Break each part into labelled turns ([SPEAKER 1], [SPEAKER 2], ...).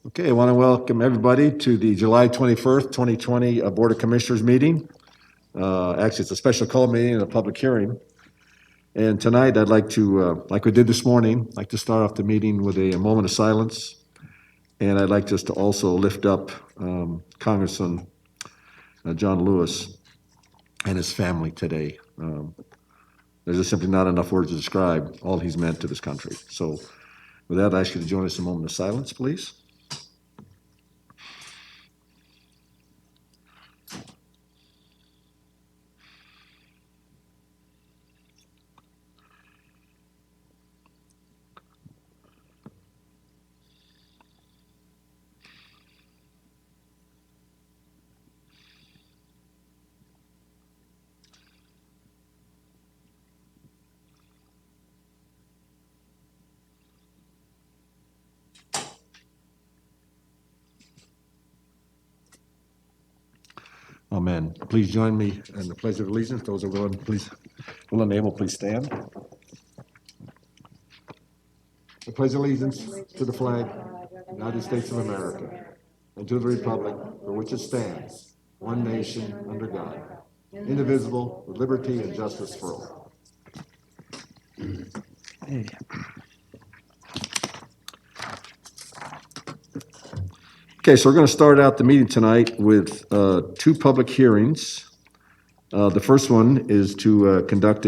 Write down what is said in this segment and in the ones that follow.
[SPEAKER 1] Okay, I want to welcome everybody to the July 21st, 2020 Board of Commissioners meeting. Actually, it's a special call meeting and a public hearing. And tonight, I'd like to, like we did this morning, like to start off the meeting with a moment of silence. And I'd like just to also lift up Congressman John Lewis and his family today. There's just simply not enough words to describe all he's meant to this country. So with that, I ask you to join us in a moment of silence, please. Amen. Please join me in the Pledge of Allegiance. Those are willing, please, will and able, please stand. I pledge allegiance to the flag of the United States of America and to the republic for which it stands, one nation under God, indivisible, with liberty and justice for all. Okay, so we're going to start out the meeting tonight with two public hearings. The first one is to conduct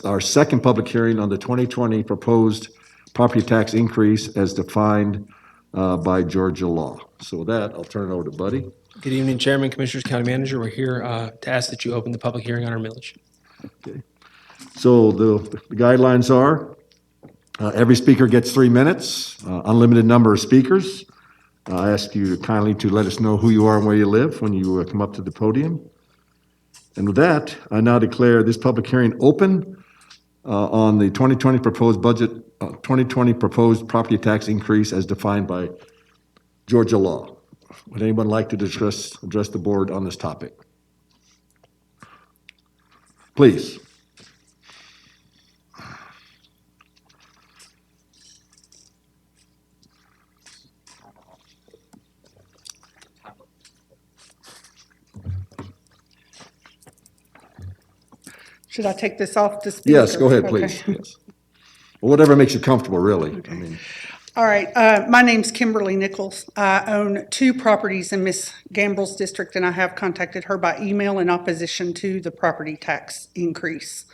[SPEAKER 1] our second public hearing on the 2020 proposed property tax increase as defined by Georgia law. So with that, I'll turn it over to Buddy.
[SPEAKER 2] Good evening, Chairman, Commissioners, County Manager. We're here to ask that you open the public hearing on our millage.
[SPEAKER 1] Okay. So the guidelines are every speaker gets 3 minutes, unlimited number of speakers. I ask you kindly to let us know who you are and where you live when you come up to the podium. And with that, I now declare this public hearing open on the 2020 proposed property tax increase as defined by Georgia law. Would anyone like to address the board on this topic? Please.
[SPEAKER 3] Should I take this off the speaker?
[SPEAKER 1] Yes, go ahead, please.
[SPEAKER 3] Okay.
[SPEAKER 1] Yes. Well, whatever makes you comfortable, really. Okay. I mean,
[SPEAKER 3] All right, my name's Kimberly Nichols. I own 2 properties in Miss Gamble's district, and I have contacted her by email in opposition to the property tax increase.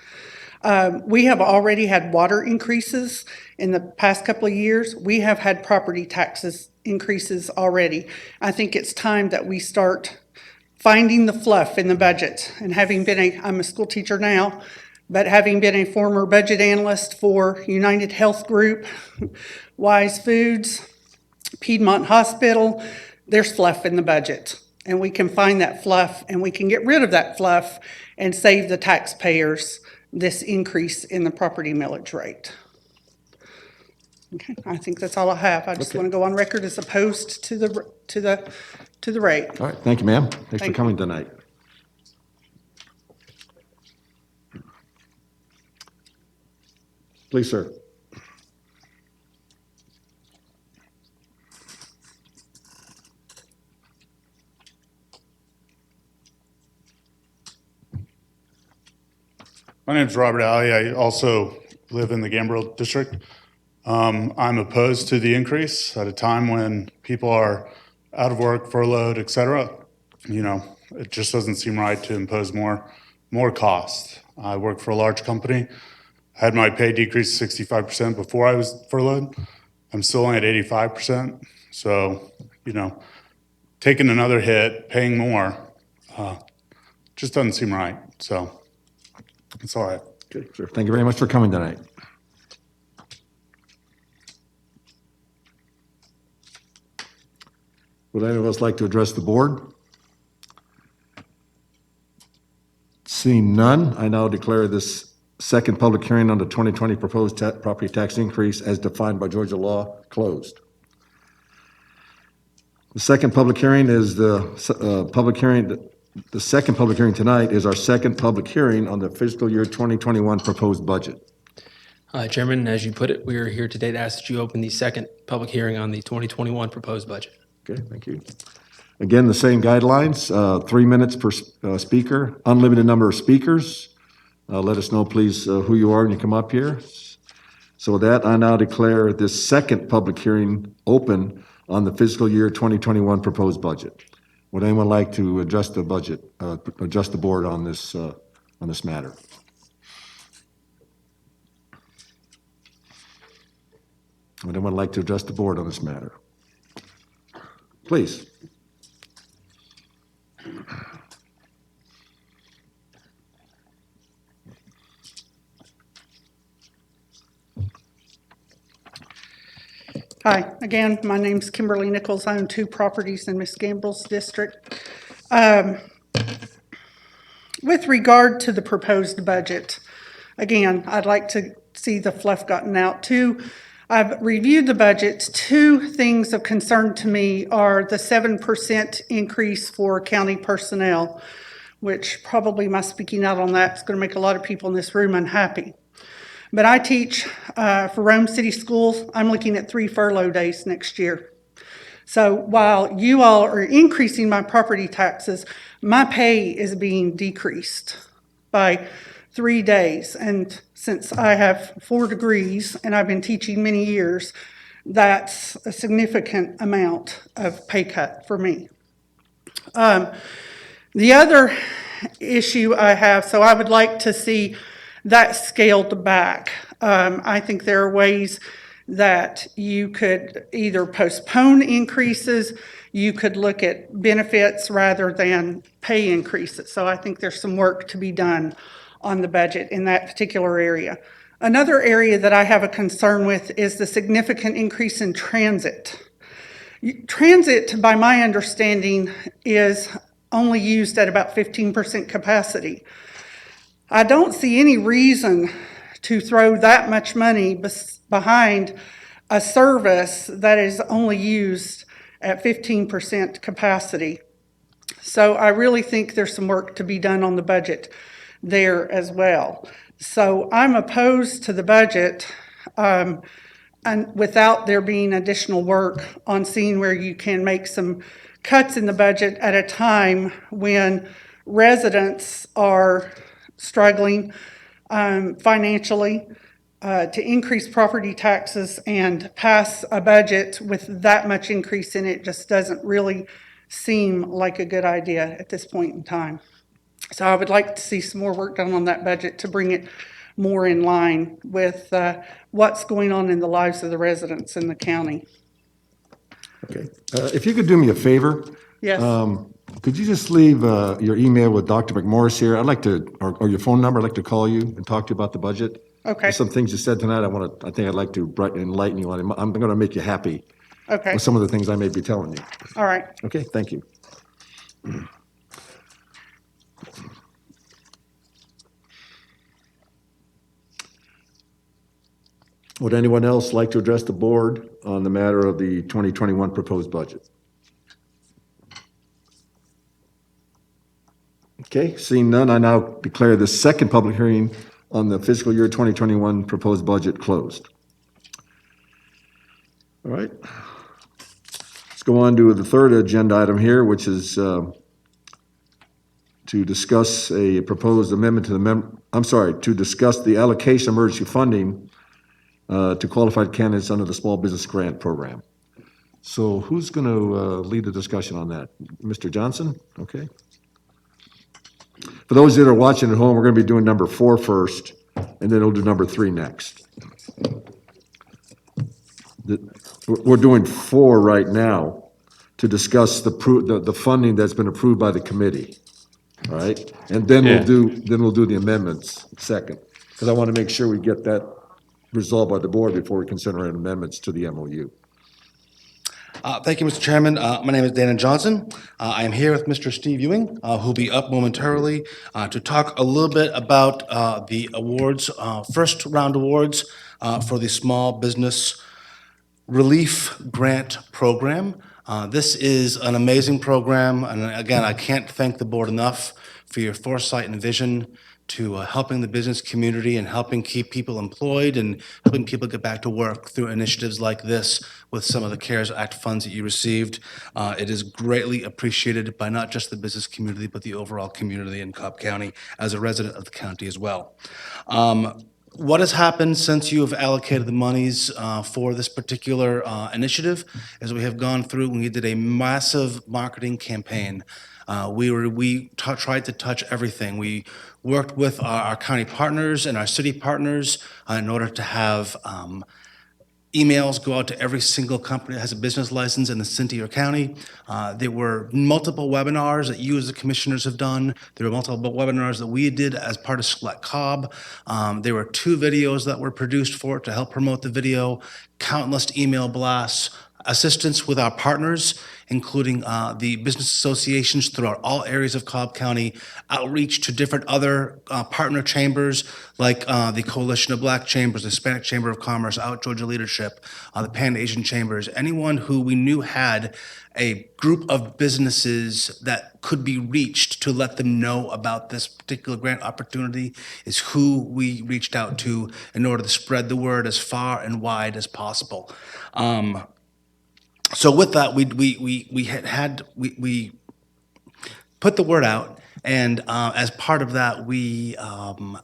[SPEAKER 3] We have already had water increases in the past couple of years. We have had property taxes increases already. I think it's time that we start finding the fluff in the budget. And I'm a school teacher now, but having been a former budget analyst for United Health Group, Wise Foods, Piedmont Hospital, there's fluff in the budget. And we can find that fluff and we can get rid of that fluff and save the taxpayers this increase in the property millage rate. Okay, I think that's all I have. I just want to go on record as opposed to the rate.
[SPEAKER 1] all right, thank you, ma'am. Thanks for
[SPEAKER 3] you.
[SPEAKER 1] coming tonight. Please, sir.
[SPEAKER 4] My name is Robert Alley. I also live in the Gambrel district. I'm opposed to the increase at a time when people are out of work, furloughed, et cetera. You know, it just doesn't seem right to impose more cost. I work for a large company. Had my pay decrease 65% before I was furloughed. I'm still only at 85%. So, you know, taking another hit, paying more, just doesn't seem right. So that's all right.
[SPEAKER 1] Okay, sir. Thank you very much for coming tonight. Would anyone else like to address the board? Seeing none, I now declare this second public hearing on the 2020 proposed property tax increase as defined by Georgia law closed. The second public hearing is the second public hearing tonight is our second public hearing on the fiscal year 2021 proposed budget.
[SPEAKER 2] Chairman, as you put it, we are here today to ask that you open the second public hearing on the 2021 proposed budget.
[SPEAKER 1] Okay, thank you. Again, the same guidelines, 3 minutes per speaker, unlimited number of speakers. Let us know, please, who you are when you come up here. So with that, I now declare this second public hearing open on the fiscal year 2021 proposed budget. Would anyone like to address the budget, address the board on this matter? Would anyone like to address the board on this matter? Please.
[SPEAKER 3] Hi, again, my name's Kimberly Nichols. I own 2 properties in Miss Gamble's district. With regard to the proposed budget, again, I'd like to see the fluff gotten out too. I've reviewed the budget. 2 things of concern to me are the 7% increase for county personnel, which probably my speaking out on that is going to make a lot of people in this room unhappy. But I teach for Rome City Schools. I'm looking at 3 furlough days next year. So while you all are increasing my property taxes, my pay is being decreased by 3 days. And since I have 4 degrees and I've been teaching many years, that's a significant amount of pay cut for me. The other issue I have, so I would like to see that scaled back. I think there are ways that you could either postpone increases, you could look at benefits rather than pay increases. So I think there's some work to be done on the budget in that particular area. Another area that I have a concern with is the significant increase in transit. Transit, by my understanding, is only used at about 15% capacity. I don't see any reason to throw that much money behind a service that is only used at 15% capacity. So I really think there's some work to be done on the budget there as well. So I'm opposed to the budget and without there being additional work on seeing where you can make some cuts in the budget at a time when residents are struggling financially. To increase property taxes and pass a budget with that much increase in it just doesn't really seem like a good idea at this point in time. So I would like to see some more work done on that budget to bring it more in line with what's going on in the lives of the residents in the county.
[SPEAKER 1] Okay. If you could do me a favor.
[SPEAKER 3] Yes.
[SPEAKER 1] Could you just leave your email with Dr. McMorris here? I'd like to, or your phone number, I'd like to call you and talk to you about the budget.
[SPEAKER 3] Okay.
[SPEAKER 1] There's some things you said tonight I think I'd like to enlighten you on. I'm going to make you happy
[SPEAKER 3] Okay.
[SPEAKER 1] with some of the things I may be telling you.
[SPEAKER 3] All right.
[SPEAKER 1] Okay, thank you. Would anyone else like to address the board on the matter of the 2021 proposed budget? Okay, seeing none, I now declare the second public hearing on the fiscal year 2021 proposed budget closed. All right. Let's go on to the third agenda item here, which is to discuss a proposed amendment to to discuss the allocation of emergency funding to qualified candidates under the Small Business Grant Program. So who's going to lead the discussion on that? Mr. Johnson? Okay. For those that are watching at home, we're going to be doing number 4 first, and then we'll do number 3 next. We're doing 4 right now to discuss the funding that's been approved by the committee. All right? And then we'll do the amendments second, because I want to make sure we get that resolved by the board before we consider any amendments to the MOU.
[SPEAKER 5] Thank you, Mr. Chairman. My name is Dana Johnson. I am here with Mr. Steve Ewing, who'll be up momentarily to talk a little bit about the awards, first round awards for the Small Business Relief Grant Program. This is an amazing program, and again, I can't thank the board enough for your foresight and vision to helping the business community and helping keep people employed and helping people get back to work through initiatives like this with some of the CARES Act funds that you received. It is greatly appreciated by not just the business community, but the overall community in Cobb County as a resident of the county as well. What has happened since you have allocated the monies for this particular initiative is we have gone through and we did a massive marketing campaign. We tried to touch everything. We worked with our county partners and our city partners in order to have emails go out to every single company that has a business license in the city or county. There were multiple webinars that you as the commissioners have done. There were multiple webinars that we did as part of Select Cobb. There were 2 videos that were produced for it to help promote the video, countless email blasts, assistance with our partners, including the business associations throughout all areas of Cobb County, outreach to different other partner chambers like the Coalition of Black Chambers, the Hispanic Chamber of Commerce, Out Georgia Leadership, the Pan-Asian Chambers, anyone who we knew had a group of businesses that could be reached to let them know about this particular grant opportunity is who we reached out to in order to spread the word as far and wide as possible. So with that, we put the word out, and as part of that, we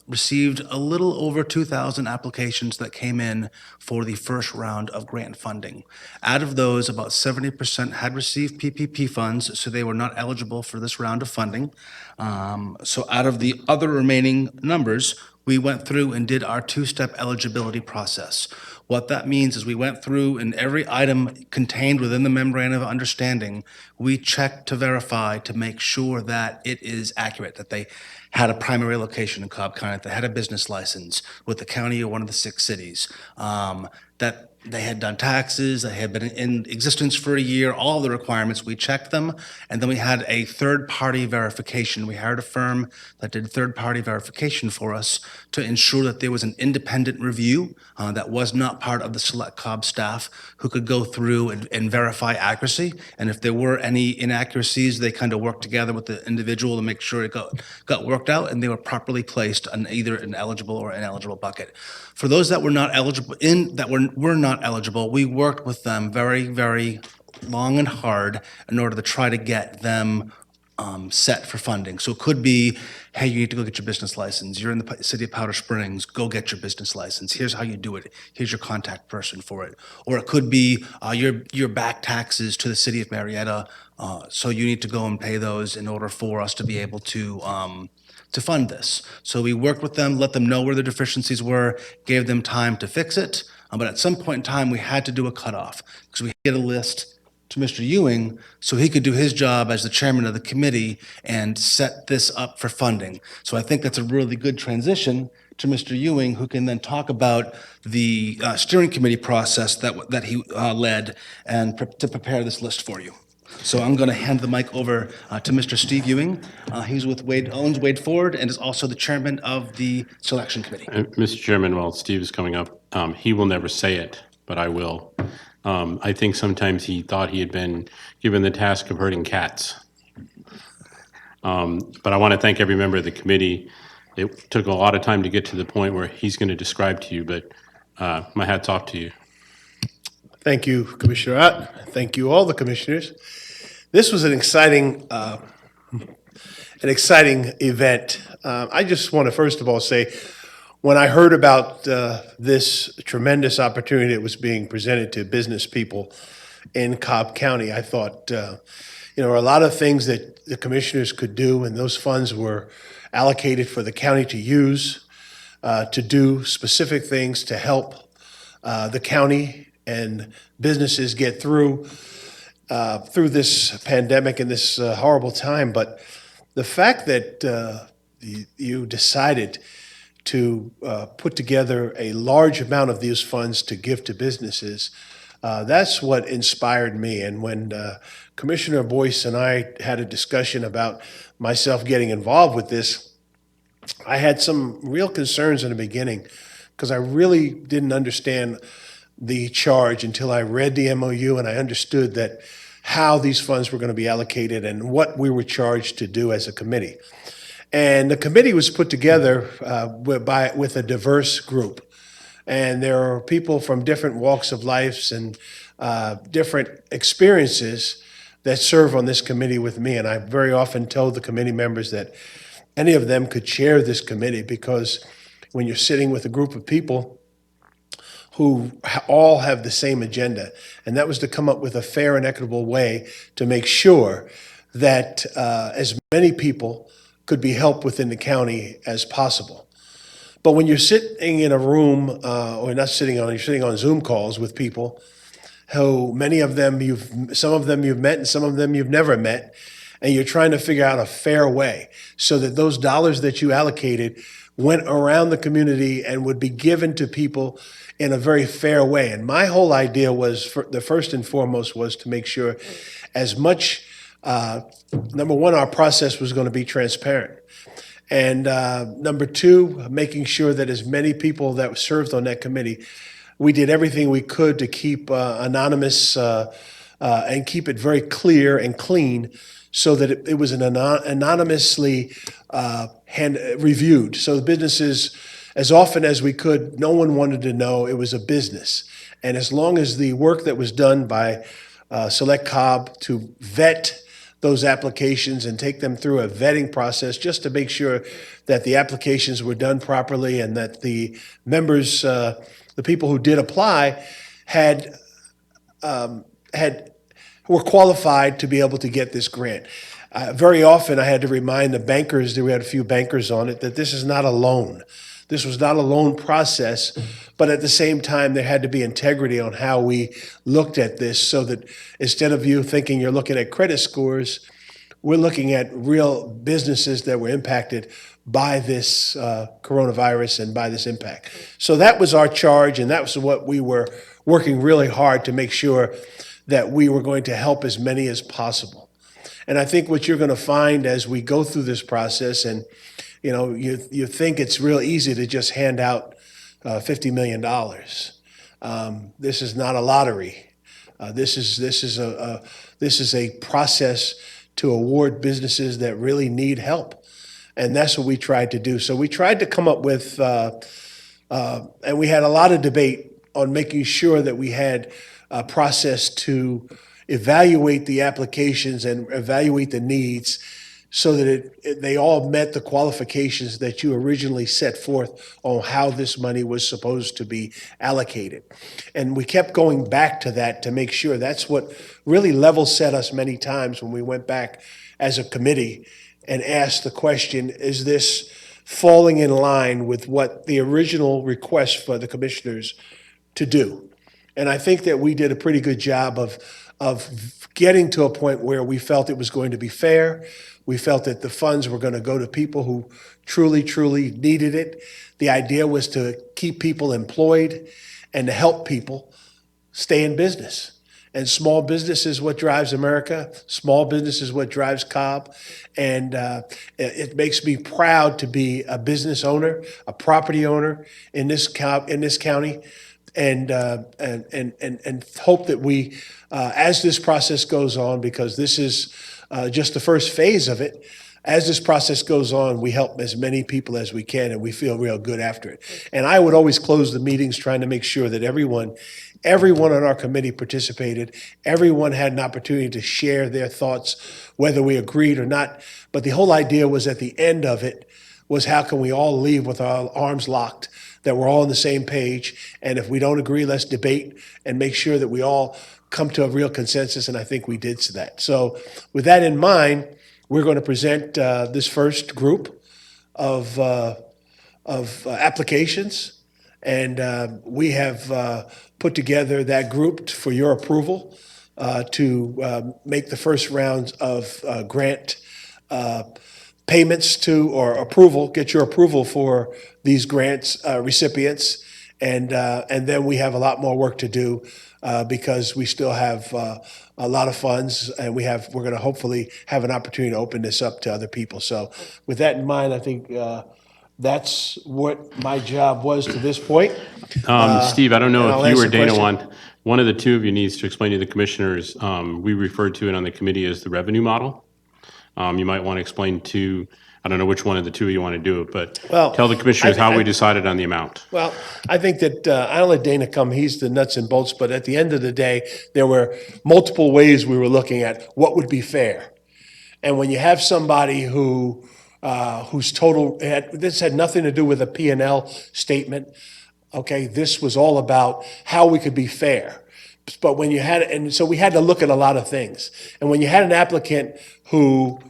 [SPEAKER 5] received a little over 2,000 applications that came in for the first round of grant funding. Out of those, about 70% had received PPP funds, so they were not eligible for this round of funding. So out of the other remaining numbers, we went through and did our 2-step eligibility process. What that means is we went through and every item contained within the memorandum of understanding, we checked to verify to make sure that it is accurate, that they had a primary location in Cobb County, that they had a business license with the county or one of the 6 cities, that they had done taxes, they had been in existence for a year, all the requirements, we checked them, and then we had a third-party verification. We hired a firm that did third-party verification for us to ensure that there was an independent review that was not part of the Select Cobb staff who could go through and verify accuracy, and if there were any inaccuracies, they kind of worked together with the individual to make sure it got worked out and they were properly placed on either an eligible or ineligible bucket. For those that were not eligible, were not eligible, we worked with them very, very long and hard in order to try to get them set for funding. So it could be, hey, you need to go get your business license. You're in the city of Powder Springs, go get your business license. Here's how you do it. Here's your contact person for it. Or it could be your back taxes to the city of Marietta, so you need to go and pay those in order for us to be able to fund this. So we worked with them, let them know where the deficiencies were, gave them time to fix it. But at some point in time, we had to do a cutoff because we had a list to Mr. Ewing so he could do his job as the chairman of the committee and set this up for funding. So I think that's a really good transition to Mr. Ewing, who can then talk about the steering committee process that he led and to prepare this list for you. So I'm going to hand the mic over to Mr. Steve Ewing. He's with owns Wade Ford and is also the chairman of the selection committee.
[SPEAKER 6] Mr. Chairman, while Steve is coming up, he will never say it, but I will. I think sometimes he thought he had been given the task of herding cats. But I want to thank every member of the committee. It took a lot of time to get to the point where he's going to describe to you, but my hat's off to you.
[SPEAKER 7] Thank you, Commissioner Ott. Thank you, all the commissioners. This was an exciting event. I just want to first of all say, when I heard about this tremendous opportunity that was being presented to business people in Cobb County, I thought, there were a lot of things that the commissioners could do, and those funds were allocated for the county to use to do specific things to help the county and businesses get through this pandemic and this horrible time. But the fact that you decided to put together a large amount of these funds to give to businesses, that's what inspired me. And when Commissioner Boyce and I had a discussion about myself getting involved with this, I had some real concerns in the beginning because I really didn't understand the charge until I read the MOU and I understood that how these funds were going to be allocated and what we were charged to do as a committee. And the committee was put together with a diverse group. And there are people from different walks of life and different experiences that serve on this committee with me. And I very often told the committee members that any of them could chair this committee, because when you're sitting with a group of people who all have the same agenda, and that was to come up with a fair and equitable way to make sure that as many people could be helped within the county as possible. But when you're sitting in a room, or not sitting on, you're sitting on Zoom calls with people who some of them you've met and some of them you've never met, and you're trying to figure out a fair way so that those dollars that you allocated went around the community and would be given to people in a very fair way. And my whole idea was, the first and foremost, was to make sure as much, number one, our process was going to be transparent. And number two, making sure that as many people that served on that committee, we did everything we could to keep anonymous and keep it very clear and clean, so that it was anonymously reviewed. So the businesses, as often as we could, no one wanted to know it was a business. And as long as the work that was done by Select Cobb to vet those applications and take them through a vetting process just to make sure that the applications were done properly and that the members, the people who did apply, were qualified to be able to get this grant. Very often I had to remind the bankers, we had a few bankers on it, that this is not a loan. This was not a loan process, but at the same time, there had to be integrity on how we looked at this, so that instead of you thinking you're looking at credit scores, we're looking at real businesses that were impacted by this coronavirus and by this impact. So that was our charge, and that was what we were working really hard to make sure that we were going to help as many as possible. And I think what you're going to find as we go through this process, and you think it's real easy to just hand out $50 million. This is not a lottery. This is a process to award businesses that really need help, and that's what we tried to do. So we tried to come up with, and we had a lot of debate on making sure that we had a process to evaluate the applications and evaluate the needs, so that they all met the qualifications that you originally set forth on how this money was supposed to be allocated. And we kept going back to that to make sure. That's what really level set us many times when we went back as a committee and asked the question, is this falling in line with what the original request for the commissioners to do? And I think that we did a pretty good job of getting to a point where we felt it was going to be fair. We felt that the funds were going to go to people who truly, truly needed it. The idea was to keep people employed and to help people stay in business. And small business is what drives America. Small business is what drives Cobb. And it makes me proud to be a business owner, a property owner in this county. And hope that we, as this process goes on, because this is just the first phase of it, as this process goes on, we help as many people as we can, and we feel real good after it. And I would always close the meetings trying to make sure that everyone on our committee participated. Everyone had an opportunity to share their thoughts, whether we agreed or not. But the whole idea was, at the end of it, was how can we all leave with our arms locked, that we're all on the same page, and if we don't agree, let's debate and make sure that we all come to a real consensus, and I think we did that. So with that in mind, we're going to present this first group of applications, and we have put together that group for your approval to make the first round of grant payments to, or approval, get your approval for these grants recipients. And then we have a lot more work to do because we still have a lot of funds, and we're going to hopefully have an opportunity to open this up to other people. So with that in mind, I think that's what my job was to this point.
[SPEAKER 6] Steve, I don't
[SPEAKER 7] and
[SPEAKER 6] know
[SPEAKER 7] I'll
[SPEAKER 6] if you or
[SPEAKER 7] answer
[SPEAKER 6] Dana
[SPEAKER 7] questions.
[SPEAKER 6] want, one of the two of you needs to explain to the commissioners, we referred to it on the committee as the revenue model. You might want to explain to, I don't know which one of the two you want to do it, but
[SPEAKER 7] Well,
[SPEAKER 6] tell the commissioners how
[SPEAKER 7] I-
[SPEAKER 6] we decided on the amount.
[SPEAKER 7] Well, I think that, I'll let Dana come, he's the nuts and bolts, but at the end of the day, there were multiple ways we were looking at what would be fair. And when you have somebody whose total, this had nothing to do with a P&L statement, okay? This was all about how we could be fair. But when you had, and so we had to look at a lot of things. And when you had an applicant who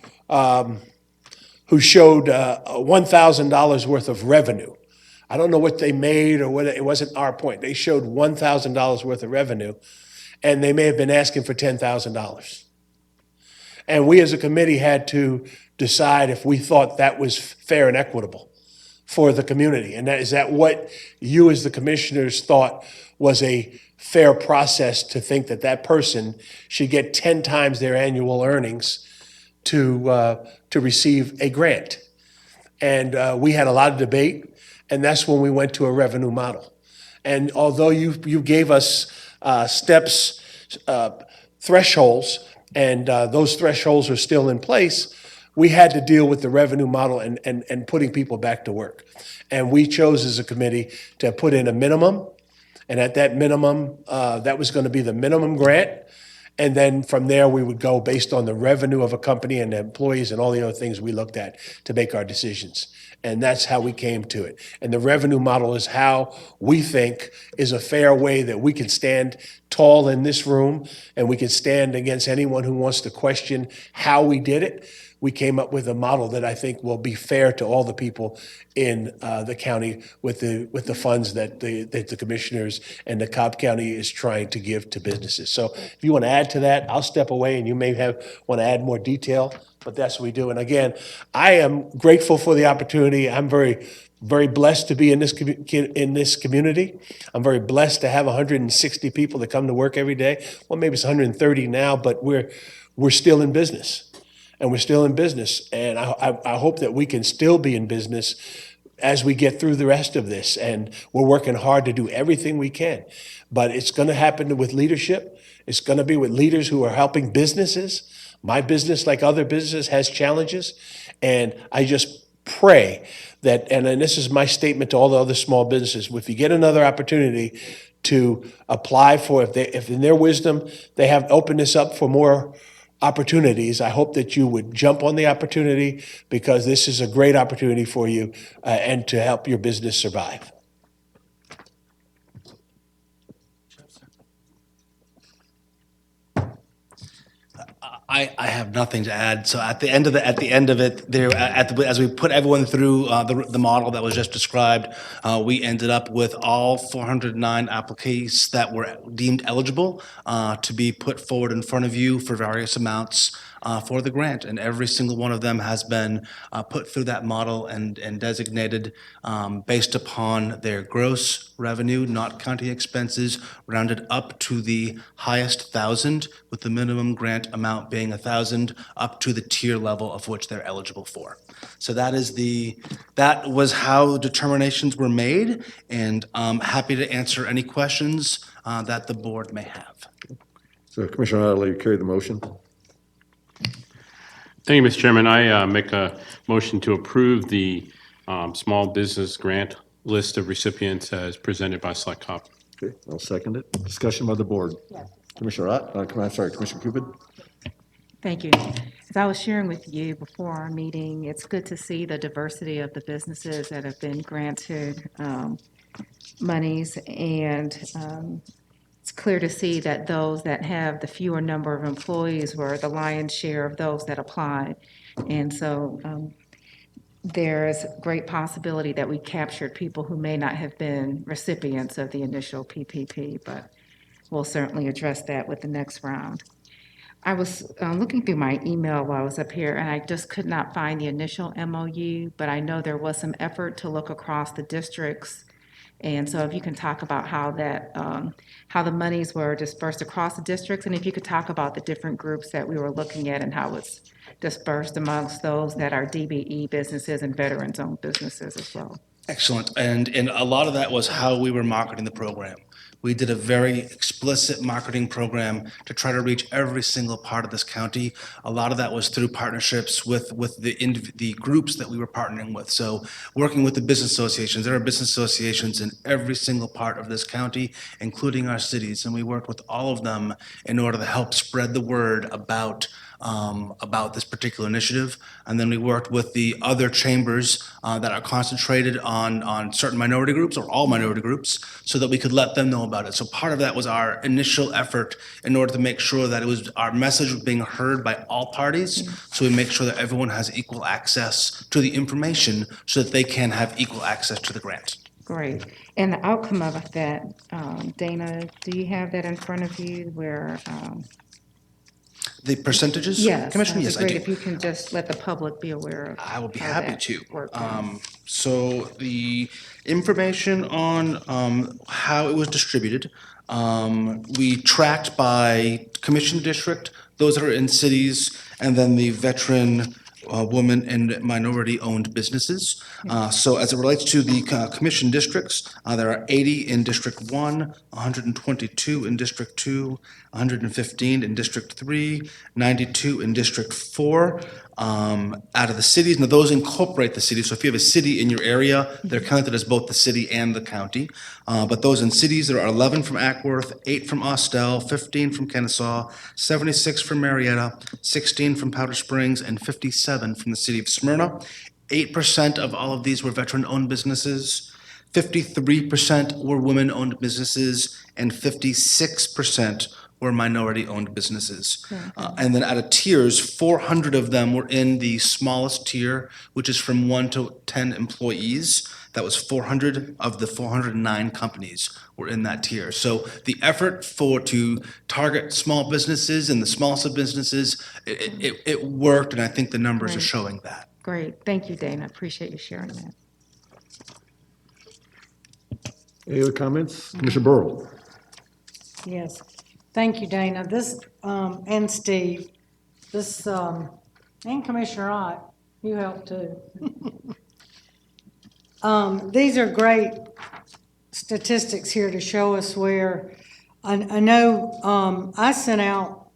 [SPEAKER 7] showed $1,000 worth of revenue, I don't know what they made or what, it wasn't our point. They showed $1,000 worth of revenue, and they may have been asking for $10,000. And we as a committee had to decide if we thought that was fair and equitable for the community. And is that what you as the commissioners thought was a fair process, to think that that person should get 10 times their annual earnings to receive a grant? And we had a lot of debate, and that's when we went to a revenue model. And although you gave us steps, thresholds, and those thresholds are still in place, we had to deal with the revenue model and putting people back to work. And we chose as a committee to put in a minimum, and at that minimum, that was going to be the minimum grant. And then from there, we would go based on the revenue of a company and the employees and all the other things we looked at to make our decisions. And that's how we came to it. And the revenue model is how we think is a fair way that we can stand tall in this room, and we can stand against anyone who wants to question how we did it. We came up with a model that I think will be fair to all the people in the county with the funds that the commissioners and the Cobb County is trying to give to businesses. So if you want to add to that, I'll step away, and you may want to add more detail, but that's what we do. And again, I am grateful for the opportunity. I'm very, very blessed to be in this community. I'm very blessed to have 160 people that come to work every day. Well, maybe it's 130 now, but we're still in business. And we're still in business. And I hope that we can still be in business as we get through the rest of this. And we're working hard to do everything we can. But it's going to happen with leadership. It's going to be with leaders who are helping businesses. My business, like other businesses, has challenges. And I just pray that, and this is my statement to all the other small businesses, if you get another opportunity to apply for, if in their wisdom they have opened this up for more opportunities, I hope that you would jump on the opportunity, because this is a great opportunity for you and to help your business survive.
[SPEAKER 5] I have nothing to add. So at the end of it, there as we put everyone through the model that was just described, we ended up with all 409 applicants that were deemed eligible to be put forward in front of you for various amounts for the grant, and every single one of them has been put through that model and designated based upon their gross revenue, not county expenses, rounded up to the highest 1,000, with the minimum grant amount being 1,000, up to the tier level of which they're eligible for. So that was how determinations were made, and I'm happy to answer any questions that the board may have.
[SPEAKER 1] So Commissioner Otley, you carry the motion.
[SPEAKER 6] Thank you, Mr. Chairman. I make a motion to approve the small business grant list of recipients as presented by Select Cobb.
[SPEAKER 1] Okay, I'll second it. Discussion by the board. Commissioner Commissioner Cupid?
[SPEAKER 8] Thank you. As I was sharing with you before our meeting, it's good to see the diversity of the businesses that have been granted monies, and it's clear to see that those that have the fewer number of employees were the lion's share of those that applied. And so there's great possibility that we captured people who may not have been recipients of the initial PPP, but we'll certainly address that with the next round. I was looking through my email while I was up here, and I just could not find the initial MOU, but I know there was some effort to look across the districts. And so if you can talk about how the monies were dispersed across the districts, and if you could talk about the different groups that we were looking at and how it's dispersed amongst those that are DBE businesses and veterans-owned businesses as well.
[SPEAKER 5] Excellent. And a lot of that was how we were marketing the program. We did a very explicit marketing program to try to reach every single part of this county. A lot of that was through partnerships with the groups that we were partnering with. So working with the business associations, there are business associations in every single part of this county, including our cities, and we worked with all of them in order to help spread the word about this particular initiative. And then we worked with the other chambers that are concentrated on certain minority groups or all minority groups so that we could let them know about it. So part of that was our initial effort in order to make sure that our message was being heard by all parties. So we make sure that everyone has equal access to the information so that they can have equal access to the grant.
[SPEAKER 8] Great. And the outcome of that, Dana, do you have that in front of you where?
[SPEAKER 5] The percentages?
[SPEAKER 8] Yes.
[SPEAKER 5] Commissioner, yes, I
[SPEAKER 8] Great
[SPEAKER 5] do.
[SPEAKER 8] if you can just let the public be aware of.
[SPEAKER 5] I will be
[SPEAKER 8] how
[SPEAKER 5] happy
[SPEAKER 8] that
[SPEAKER 5] to.
[SPEAKER 8] worked out.
[SPEAKER 5] So the information on how it was distributed, we tracked by commission district, those that are in cities, and then the veteran, woman, and minority-owned businesses. So as it relates to the commission districts, there are 80 in District 1, 122 in District 2, 115 in District 3, 92 in District 4. Out of the cities, now those incorporate the city, so if you have a city in your area, they're counted as both the city and the county. But those in cities, there are 11 from Ackworth, 8 from Austell, 15 from Kennesaw, 76 from Marietta, 16 from Powder Springs, and 57 from the city of Smyrna. 8% of all of these were veteran-owned businesses. 53% were women-owned businesses, and 56% were minority-owned businesses. And then out of tiers, 400 of them were in the smallest tier, which is from 1 to 10 employees. That was 400 of the 409 companies were in that tier. So the effort to target small businesses and the smallest of businesses, it worked, and I think the numbers are
[SPEAKER 8] Right.
[SPEAKER 5] showing that.
[SPEAKER 8] Great. Thank you, Dana. Appreciate you sharing that.
[SPEAKER 1] Any other comments? Commissioner Burrow?
[SPEAKER 9] Yes, thank you, Dana. This, and Steve, this, and Commissioner Ott, you helped too. These are great statistics here to show us where, I know, I sent out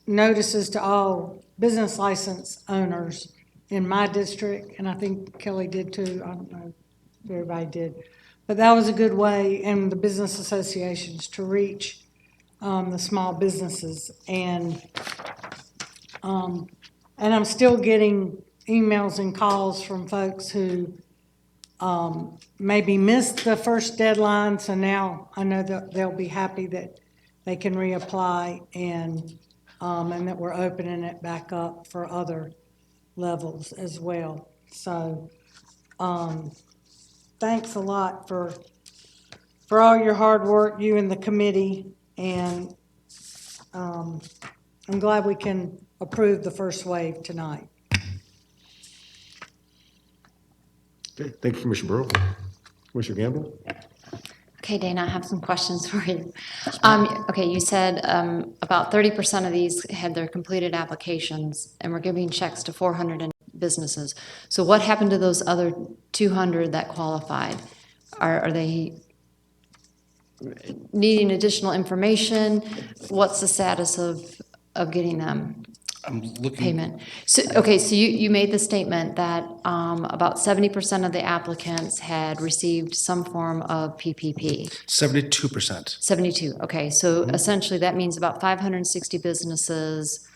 [SPEAKER 9] notices to all business license owners in my district, and I think Kelly did too. I don't know if everybody did. But that was a good way, and the business associations, to reach the small businesses. And I'm still getting emails and calls from folks who maybe missed the first deadline, so now I know that they'll be happy that they can reapply and that we're opening it back up for other levels as well. So, thanks a lot for all your hard work, you and the committee, and I'm glad we can approve the first wave tonight.
[SPEAKER 1] Okay, thank you, Commissioner Burrow. Commissioner Gamble?
[SPEAKER 10] Okay, Dana, I have some questions for you. Okay, you said about 30% of these had their completed applications, and we're giving checks to 400 businesses. So what happened to those other 200 that qualified? Are they needing additional information? What's the status of getting them
[SPEAKER 5] I'm looking.
[SPEAKER 10] payment? So, okay, so you made the statement that about 70% of the applicants had received some form of PPP.
[SPEAKER 5] 72%.
[SPEAKER 10] 72, okay, so essentially that means about 560 businesses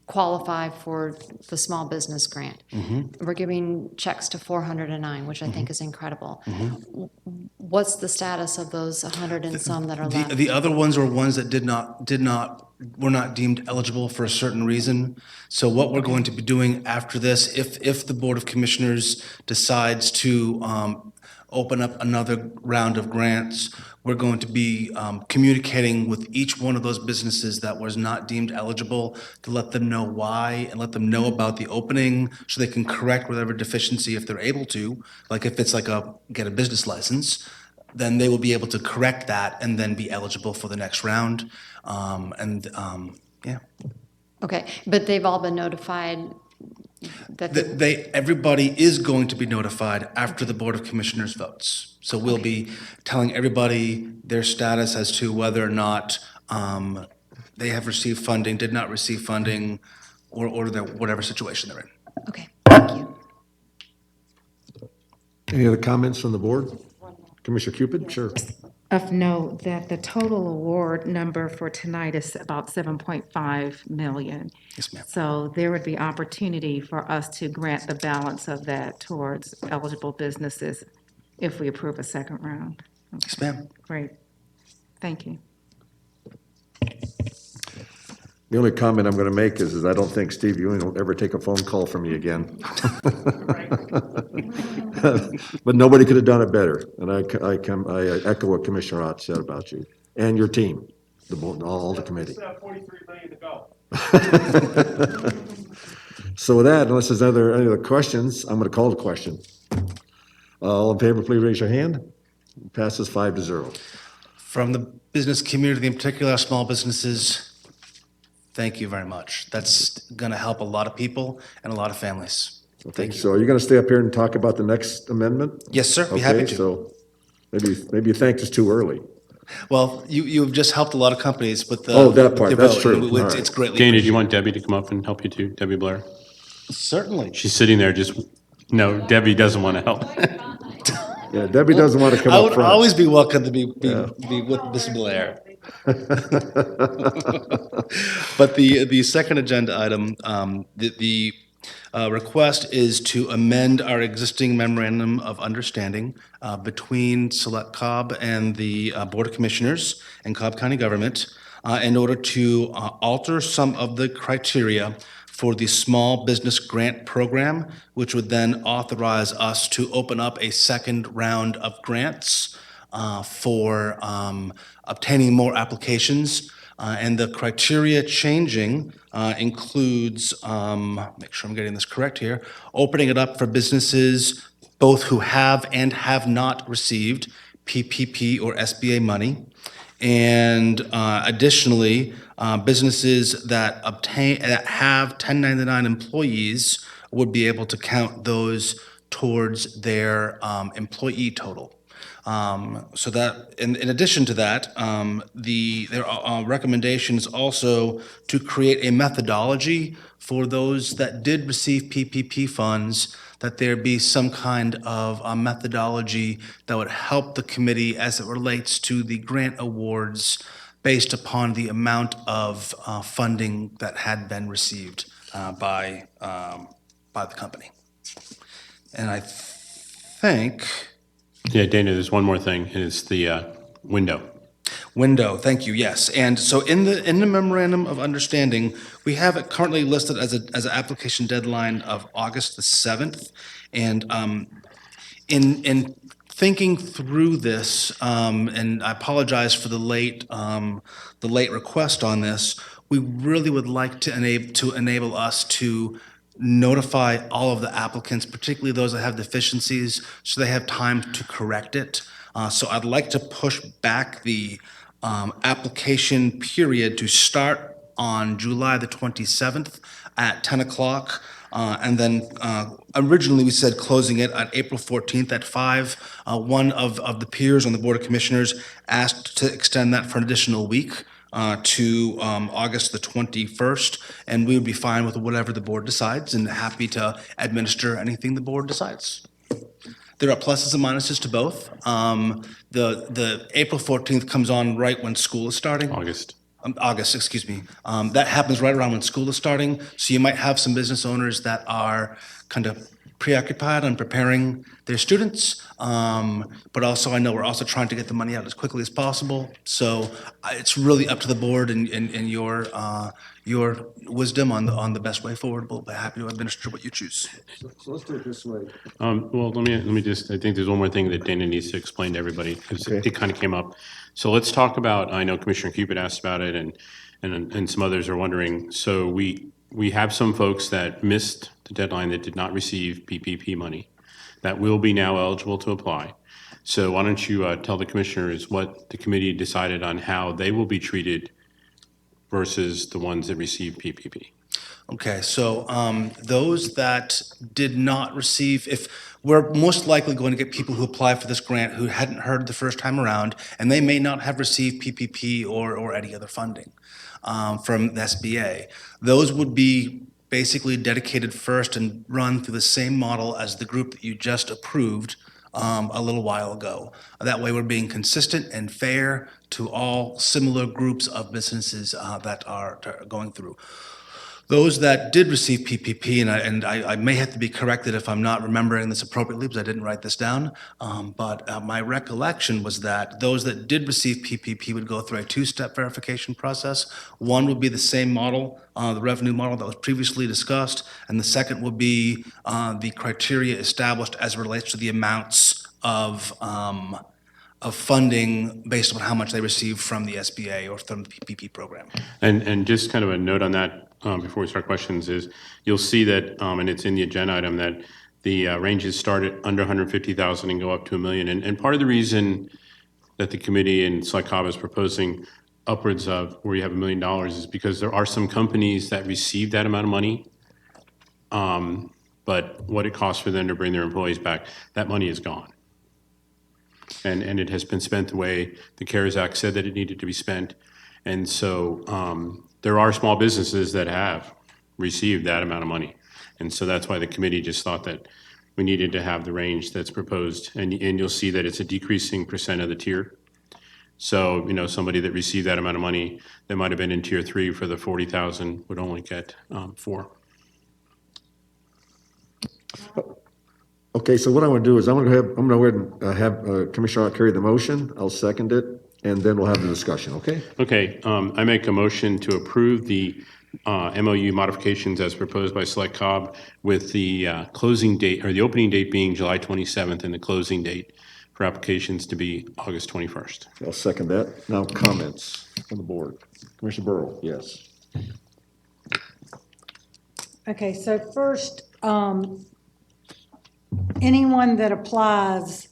[SPEAKER 10] qualify for the small business grant. We're giving checks to 409, which I think is incredible. What's the status of those 100 and some that are left?
[SPEAKER 5] The other ones were ones that were not deemed eligible for a certain reason. So what we're going to be doing after this, if the Board of Commissioners decides to open up another round of grants, we're going to be communicating with each one of those businesses that was not deemed eligible to let them know why and let them know about the opening so they can correct whatever deficiency if they're able to. Like if it's like get a business license, then they will be able to correct that and then be eligible for the next round. Yeah.
[SPEAKER 10] Okay, but they've all been notified that
[SPEAKER 5] Everybody is going to be notified after the Board of Commissioners votes. So we'll be telling everybody their status as to whether or not they have received funding, did not receive funding, or whatever situation they're in.
[SPEAKER 10] Okay, thank you.
[SPEAKER 1] Any other comments from the board? Commissioner Cupid? Sure.
[SPEAKER 8] Of note that the total award number for tonight is about 7.5 million.
[SPEAKER 5] Yes, ma'am.
[SPEAKER 8] So there would be opportunity for us to grant the balance of that towards eligible businesses if we approve a second round.
[SPEAKER 5] Yes, ma'am.
[SPEAKER 8] Great. Thank you.
[SPEAKER 1] The only comment I'm going to make is I don't think Steve Ewing will ever take a phone call from you again. But nobody could have done it better. And I echo what Commissioner Ott said about you and your team, all the committee.
[SPEAKER 7] $43 million to go.
[SPEAKER 1] So with that, unless there's any other questions, I'm going to call the question. All in favor, please raise your hand. Passes 5-0.
[SPEAKER 5] From the business community, in particular, small businesses, thank you very much. That's going to help a lot of people and a lot of families. Thank you.
[SPEAKER 1] So are you going to stay up here and talk about the next amendment?
[SPEAKER 5] Yes, sir, be happy
[SPEAKER 1] Okay,
[SPEAKER 5] to.
[SPEAKER 1] so maybe you thanked us too early.
[SPEAKER 5] Well, you've just helped a lot of companies with the.
[SPEAKER 1] Oh, that part,
[SPEAKER 5] the
[SPEAKER 1] that's
[SPEAKER 5] vote,
[SPEAKER 1] true.
[SPEAKER 5] and
[SPEAKER 1] All right.
[SPEAKER 5] It's greatly
[SPEAKER 6] Dana, do you
[SPEAKER 5] appreciated.
[SPEAKER 6] want Debbie to come up and help you too? Debbie Blair?
[SPEAKER 5] Certainly.
[SPEAKER 6] She's sitting there just, no, Debbie doesn't want to help.
[SPEAKER 1] Yeah, Debbie doesn't want to come
[SPEAKER 5] I
[SPEAKER 1] up
[SPEAKER 5] would
[SPEAKER 1] front.
[SPEAKER 5] always be welcome to be with Ms. Blair. But the second agenda item, the request is to amend our existing memorandum of understanding between Select Cobb and the Board of Commissioners and Cobb County Government in order to alter some of the criteria for the small business grant program, which would then authorize us to open up a second round of grants for obtaining more applications. And the criteria changing includes, make sure I'm getting this correct here, opening it up for businesses both who have and have not received PPP or SBA money. And additionally, businesses that have 1099 employees would be able to count those towards their employee total. So that, in addition to that, there are recommendations also to create a methodology for those that did receive PPP funds, that there be some kind of a methodology that would help the committee as it relates to the grant awards based upon the amount of funding that had been received by the company. And I think.
[SPEAKER 6] Yeah, Dana, there's one more thing, and it's the window.
[SPEAKER 5] Window, thank you, yes. And so in the memorandum of understanding, we have it currently listed as an application deadline of August the 7th. And in thinking through this, and I apologize for the late request on this, we really would like to enable us to notify all of the applicants, particularly those that have deficiencies, so they have time to correct it. So I'd like to push back the application period to start on July the 27th at 10 o'clock. And then originally we said closing it on April 14th at 5. One of the peers on the Board of Commissioners asked to extend that for an additional week to August the 21st, and we would be fine with whatever the board decides and happy to administer anything the board decides. There are pluses and minuses to both. The April 14th comes on right when school is starting. August, excuse me. That happens right around when school is starting, so you might have some business owners that are kind of preoccupied on preparing their students, but also I know we're also trying to get the money out as quickly as possible. So it's really up to the board and your wisdom on the best way forward. We'll be happy to administer what you choose.
[SPEAKER 1] So let's do it this way.
[SPEAKER 6] Well, let me just, I think there's one more thing that Dana needs to explain to everybody, because it kind of came up. So let's talk about, I know Commissioner Cupid asked about it, and some others are wondering. So we have some folks that missed the deadline that did not receive PPP money that will be now eligible to apply. So why don't you tell the commissioners what the committee decided on how they will be treated versus the ones that receive PPP?
[SPEAKER 5] Okay, so those that did not receive, if, we're most likely going to get people who apply for this grant who hadn't heard the first time around, and they may not have received PPP or any other funding from the SBA. Those would be basically dedicated first and run through the same model as the group that you just approved a little while ago. That way, we're being consistent and fair to all similar groups of businesses that are going through. Those that did receive PPP, and I may have to be corrected if I'm not remembering this appropriately, because I didn't write this down, but my recollection was that those that did receive PPP would go through a two-step verification process. One would be the same model, the revenue model that was previously discussed, and the second would be the criteria established as it relates to the amounts of funding based on how much they receive from the SBA or from the PPP program.
[SPEAKER 6] And just kind of a note on that, before we start questions, is you'll see that, and it's in the agenda item, that the ranges start at under 150,000 and go up to $1 million. And part of the reason that the committee and Select Cobb is proposing upwards of where you have $1 million is because there are some companies that receive that amount of money. But what it costs for them to bring their employees back, that money is gone. And it has been spent the way the CARES Act said that it needed to be spent. And so there are small businesses that have received that amount of money. And so that's why the committee just thought that we needed to have the range that's proposed. And you'll see that it's a decreasing percent of the tier. So, you know, somebody that received that amount of money that might have been in tier 3 for the 40,000 would only get 4.
[SPEAKER 1] Okay, so what I'm going to do is I'm going to go ahead and have Commissioner Hart carry the motion. I'll second it, and then we'll have the discussion, okay?
[SPEAKER 6] Okay, I make a motion to approve the MOU modifications as proposed by Select Cobb with the closing date, or the opening date being July 27th and the closing date for applications to be August 21st.
[SPEAKER 1] I'll second that. Now, comments from the board. Commissioner Burrow, yes.
[SPEAKER 9] Okay, so first, anyone that applies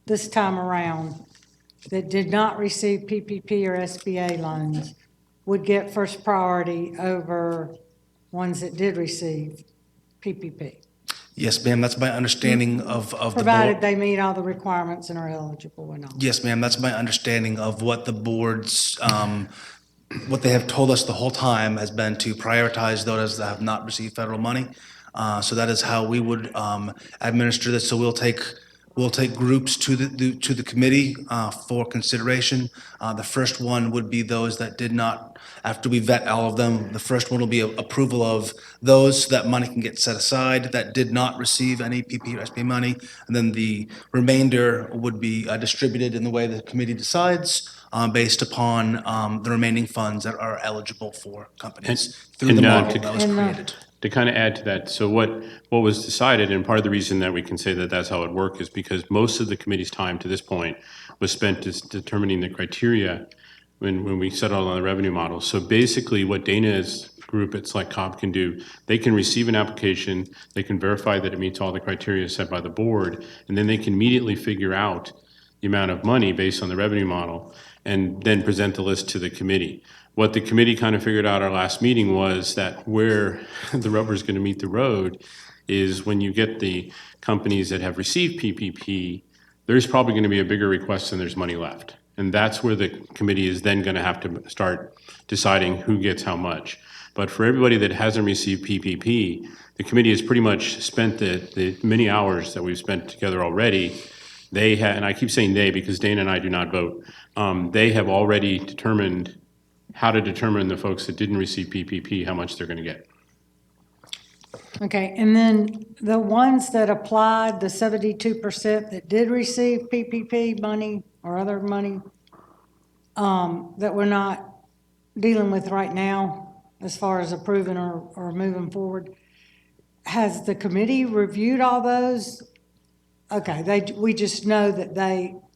[SPEAKER 9] this time around that did not receive PPP or SBA loans would get first priority over ones that did receive PPP,
[SPEAKER 5] Yes, ma'am, that's my understanding of the
[SPEAKER 9] provided
[SPEAKER 5] board.
[SPEAKER 9] they meet all the requirements and are eligible and all.
[SPEAKER 5] Yes, ma'am, that's my understanding of what the board's, what they have told us the whole time has been to prioritize those that have not received federal money. So that is how we would administer this. So we'll take groups to the committee for consideration. The first one would be those that did not, after we vet all of them, the first one will be approval of those so that money can get set aside that did not receive any PP or SB money. And then the remainder would be distributed in the way the committee decides based upon the remaining funds that are eligible for companies through the model that was created.
[SPEAKER 6] To kind of add to that, so what was decided, and part of the reason that we can say that that's how it worked is because most of the committee's time to this point was spent determining the criteria when we settled on the revenue model. So basically what Dana's group at Select Cobb can do, they can receive an application, they can verify that it meets all the criteria set by the board, and then they can immediately figure out the amount of money based on the revenue model and then present the list to the committee. What the committee kind of figured out our last meeting was that where the rubber is going to meet the road is when you get the companies that have received PPP, there's probably going to be a bigger request than there's money left. And that's where the committee is then going to have to start deciding who gets how much. But for everybody that hasn't received PPP, the committee has pretty much spent the many hours that we've spent together already. They and I keep saying they because Dana and I do not vote. They have already determined how to determine the folks that didn't receive PPP, how much they're going to get.
[SPEAKER 9] Okay, and then the ones that applied, the 72% that did receive PPP money or other money that we're not dealing with right now as far as approving or moving forward, has the committee reviewed all those? Okay, we just know that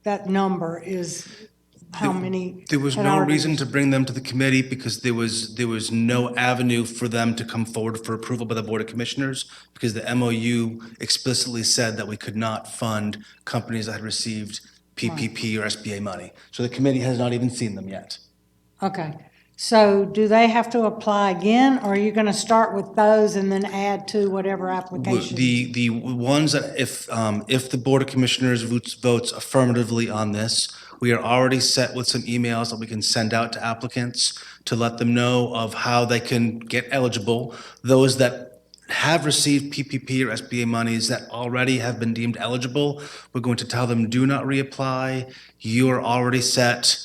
[SPEAKER 9] that number is how many?
[SPEAKER 5] There was no reason to bring them to the committee because there was no avenue for them to come forward for approval by the Board of Commissioners because the MOU explicitly said that we could not fund companies that had received PPP or SBA money. So the committee has not even seen them yet.
[SPEAKER 9] Okay, So do they have to apply again, or are you gonna start with those and then add to whatever applications?
[SPEAKER 5] The ones that if the Board of Commissioners votes affirmatively on this, we are already set with some emails that we can send out to applicants to let them know of how they can get eligible. Those that have received PPP or SBA monies that already have been deemed eligible, we're going to tell them, do not reapply. You are already set.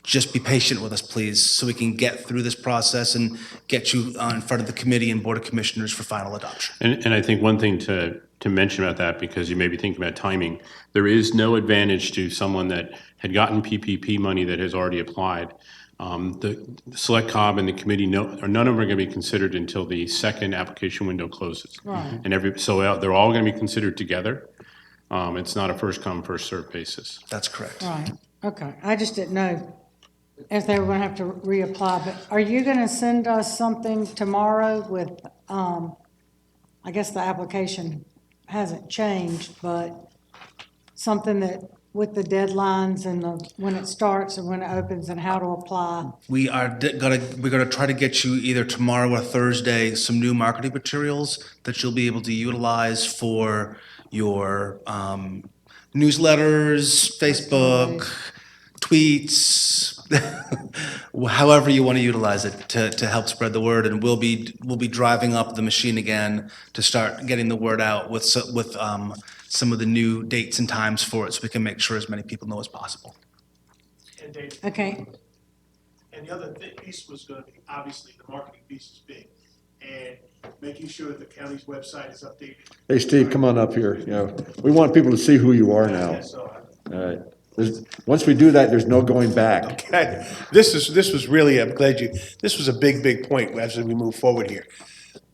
[SPEAKER 5] Just be patient with us, please, so we can get through this process and get you in front of the committee and Board of Commissioners for final adoption.
[SPEAKER 6] And I think one thing to mention about that, because you may be thinking about timing, there is no advantage to someone that had gotten PPP money that has already applied. The Select Cobb and the committee, none of them are going to be considered until the second application window closes.
[SPEAKER 9] Right.
[SPEAKER 6] And so they're all going to be considered together. It's not a first come, first served basis.
[SPEAKER 5] That's correct.
[SPEAKER 9] Right, okay. I just didn't know if they were gonna have to reapply, but are you gonna send us something tomorrow with, I guess the application hasn't changed, but something that, with the deadlines and when it starts and when it opens and how to apply?
[SPEAKER 5] We're gonna try to get you either tomorrow or Thursday some new marketing materials that you'll be able to utilize for your newsletters, Facebook, tweets, however you want to utilize it to help spread the word. And we'll be driving up the machine again to start getting the word out with some of the new dates and times for it, so we can make sure as many people know as possible.
[SPEAKER 7] And Dave,
[SPEAKER 9] Okay,
[SPEAKER 7] and the other piece was gonna be, obviously, the marketing piece is big, and making sure that the county's website is updated.
[SPEAKER 1] Hey, Steve, come on up here. You know, we want people to see who you are now.
[SPEAKER 7] So,
[SPEAKER 1] All right. Once we do that, there's no going back.
[SPEAKER 7] okay, this was really, I'm glad this was a big point as we move forward here.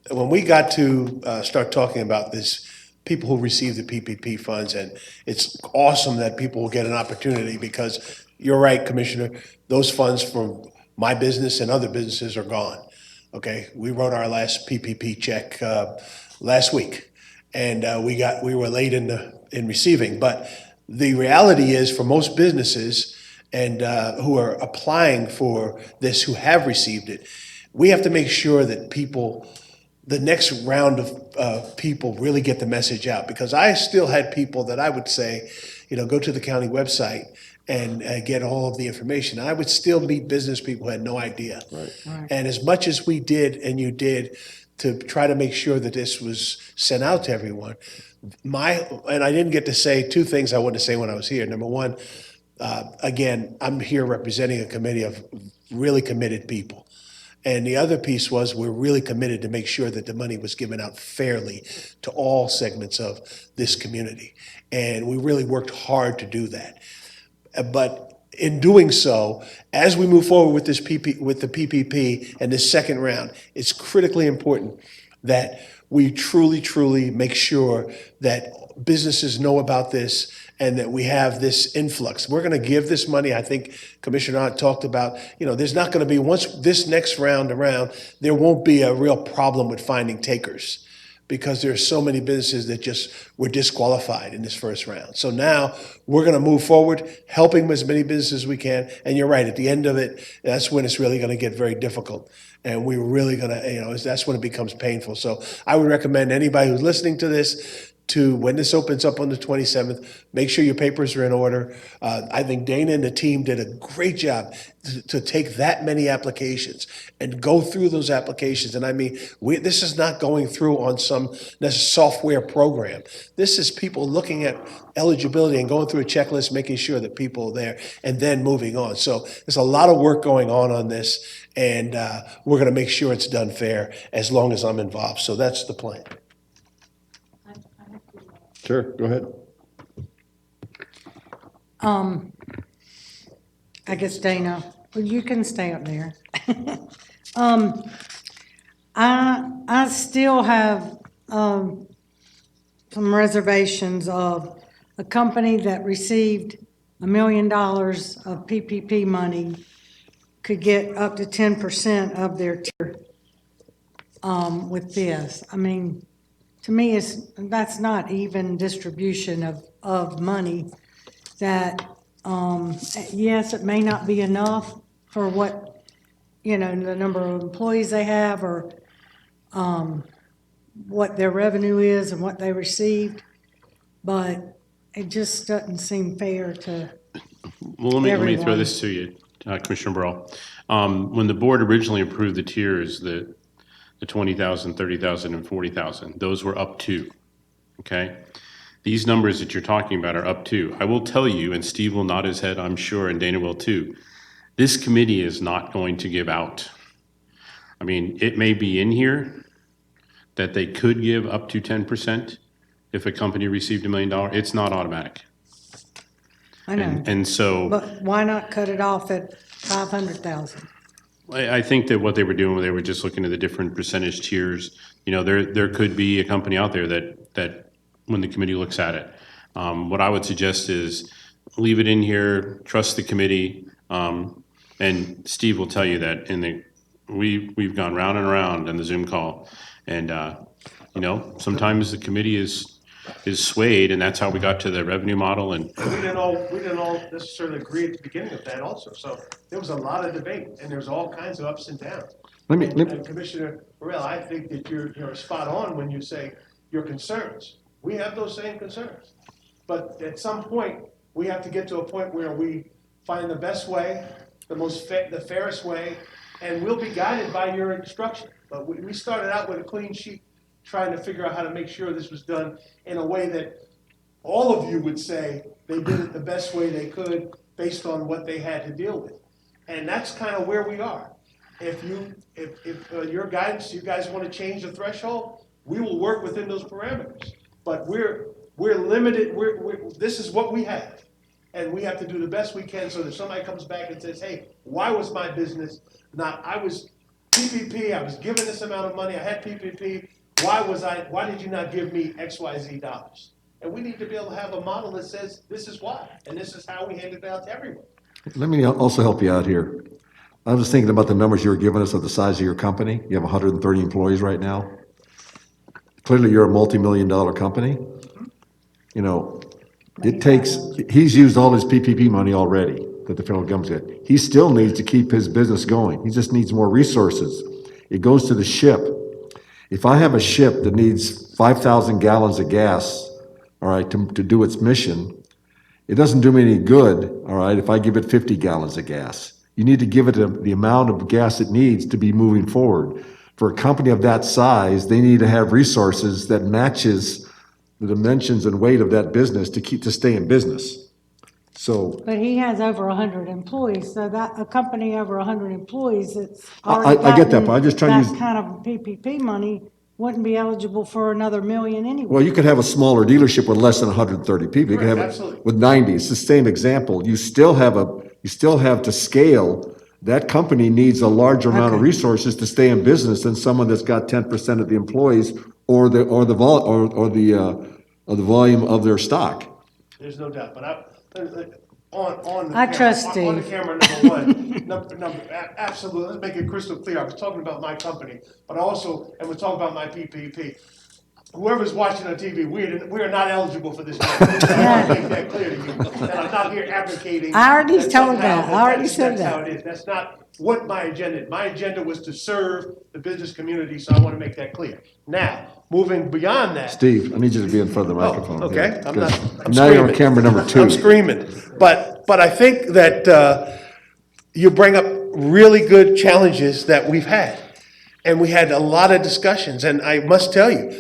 [SPEAKER 7] When we got to start talking about this, people who receive the PPP funds, and it's awesome that people will get an opportunity, because you're right, Commissioner, those funds from my business and other businesses are gone. Okay, we wrote our last PPP check last week, and we were late in receiving. But the reality is, for most businesses and who are applying for this, who have received it, we have to make sure that people, the next round of people, really get the message out. Because I still had people that I would say, go to the county website and get all of the information. I would still meet business people who had no idea.
[SPEAKER 1] Right.
[SPEAKER 7] And as much as we did, and you did, to try to make sure that this was sent out to everyone, and I didn't get to say two things I wanted to say when I was here. Number one, again, I'm here representing a committee of really committed people. And the other piece was, we're really committed to make sure that the money was given out fairly to all segments of this community. And we really worked hard to do that. But in doing so, as we move forward with the PPP and this second round, it's critically important that we truly make sure that businesses know about this and that we have this influx. We're going to give this money. I think Commissioner Ott talked about, there's not going to be, once this next round around, there won't be a real problem with finding takers, because there's so many businesses that just were disqualified in this first round. So now we're going to move forward, helping as many businesses as we can. And you're right, at the end of it, that's when it's really going to get very difficult. And we're really going to, that's when it becomes painful. So I would recommend anybody who's listening to this, to, when this opens up on the 27th, make sure your papers are in order. I think Dana and the team did a great job to take that many applications and go through those applications. And I mean, this is not going through on some software program. This is people looking at eligibility and going through a checklist, making sure that people are there, and then moving on. So there's a lot of work going on this, and we're going to make sure it's done fair as long as I'm involved. So that's the plan.
[SPEAKER 1] Sure, go ahead.
[SPEAKER 9] I guess Dana, well, you can stay up there. I still have some reservations of a company that received $1 million of PPP money could get up to 10% of their tier with this. I mean, to me, that's not even distribution of money. That, yes, it may not be enough for what you know, the number of employees they have or what their revenue is and what they received. But it just doesn't seem fair to
[SPEAKER 6] Well, let me throw
[SPEAKER 9] everyone.
[SPEAKER 6] this to you, Commissioner Burrell. When the board originally approved the tiers, the 20,000, 30,000, and 40,000, those were up to, okay? These numbers that you're talking about are up to. I will tell you, and Steve will nod his head, I'm sure, and Dana will too, this committee is not going to give out. I mean, it may be in here that they could give up to 10% if a company received $1 million. It's not automatic.
[SPEAKER 9] I know,
[SPEAKER 6] And so
[SPEAKER 9] but why not cut it off at 500,000?
[SPEAKER 6] I think that what they were doing, they were just looking at the different percentage tiers. You know, there could be a company out there that when the committee looks at it. What I would suggest is leave it in here, trust the committee. And Steve will tell you that we've gone round and around in the Zoom call. And, you know, sometimes the committee is swayed, and that's how we got to the revenue model. And
[SPEAKER 7] We didn't all necessarily agree at the beginning of that also. So there was a lot of debate and there's all kinds of ups and downs. And Commissioner Burrell, I think that you're spot on when you say your concerns. We have those same concerns. But at some point, we have to get to a point where we find the best way, the fairest way, and we'll be guided by your instruction. But we started out with a clean sheet, trying to figure out how to make sure this was done in a way that all of you would say they did it the best way they could based on what they had to deal with. And that's kind of where we are. If your guidance, you guys want to change the threshold, we will work within those parameters. But we're limited, this is what we have. And we have to do the best we can so that somebody comes back and says, hey, why was my business not, I was PPP, I was given this amount of money, I had PPP, why did you not give me XYZ dollars? And we need to be able to have a model that says this is why, and this is how we hand it out to everyone.
[SPEAKER 1] Let me also help you out here. I was thinking about the numbers you were giving us of the size of your company. You have 130 employees right now. Clearly, you're a multi-million-dollar company. You know, he's used all his PPP money already that the federal government did. He still needs to keep his business going. He just needs more resources. It goes to the ship. If I have a ship that needs 5,000 gallons of gas, all right, to do its mission, it doesn't do me any good, all right, if I give it 50 gallons of gas. You need to give it the amount of gas it needs to be moving forward. For a company of that size, they need to have resources that matches the dimensions and weight of that business to stay in business. So
[SPEAKER 9] But he has over 100 employees, so that, a company over 100 employees that's already
[SPEAKER 1] I get that,
[SPEAKER 9] gotten
[SPEAKER 1] but I'm just trying to
[SPEAKER 9] that kind of PPP money wouldn't be eligible for another million anyway.
[SPEAKER 1] well, you could have a smaller dealership with less than 130 people. You could have it
[SPEAKER 7] Absolutely.
[SPEAKER 1] with 90. It's the same example. You still have to scale. That company needs a larger amount of
[SPEAKER 9] Okay.
[SPEAKER 1] resources to stay in business than someone that's got 10% of the employees or the volume of their stock.
[SPEAKER 7] There's no doubt, but on the
[SPEAKER 9] I
[SPEAKER 7] camera,
[SPEAKER 9] trust
[SPEAKER 7] on the
[SPEAKER 9] Steve.
[SPEAKER 7] camera, number one, absolutely, let's make it crystal clear. I was talking about my company, but also, and we're talking about my PPP. Whoever's watching on TV, we are not eligible for this. I want to make that clear to you, that I'm not here advocating.
[SPEAKER 9] I already
[SPEAKER 7] that
[SPEAKER 9] told
[SPEAKER 7] somehow
[SPEAKER 9] that. I already
[SPEAKER 7] that's-
[SPEAKER 9] said
[SPEAKER 7] That's how
[SPEAKER 9] that.
[SPEAKER 7] it is. That's not what my agenda is. My agenda was to serve the business community, so I want to make that clear. Now, moving beyond that.
[SPEAKER 1] Steve, I need you to be in front of the
[SPEAKER 7] Oh,
[SPEAKER 1] microphone.
[SPEAKER 7] okay,
[SPEAKER 1] here,
[SPEAKER 7] I'm
[SPEAKER 1] 'cause
[SPEAKER 7] not, I'm
[SPEAKER 1] now you're on
[SPEAKER 7] screaming.
[SPEAKER 1] camera number 2.
[SPEAKER 7] I'm screaming, but I think that you bring up really good challenges that we've had. And we had a lot of discussions, and I must tell you,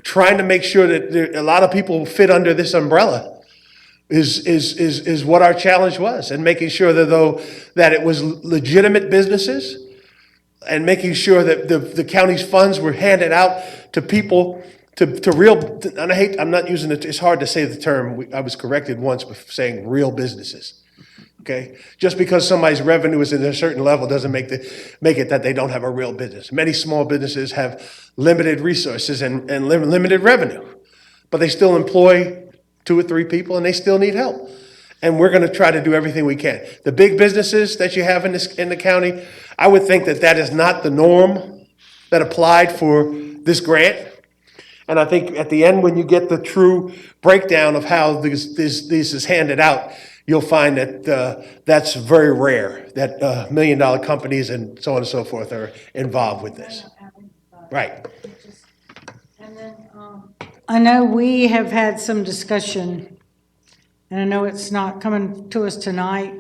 [SPEAKER 7] trying to make sure that a lot of people fit under this umbrella is what our challenge was, and making sure that it was legitimate businesses, and making sure that the county's funds were handed out to people, to real, and I'm not using it, it's hard to say the term, I was corrected once for saying real businesses. Okay? Just because somebody's revenue is at a certain level doesn't make it that they don't have a real business. Many small businesses have limited resources and limited revenue, but they still employ 2 or 3 people and they still need help. And we're going to try to do everything we can. The big businesses that you have in the county, I would think that is not the norm that applied for this grant. And I think at the end, when you get the true breakdown of how this is handed out, you'll find that that's very rare, that million-dollar companies and so on and so forth are involved with this. Right.
[SPEAKER 9] And then, I know we have had some discussion, and I know it's not coming to us tonight,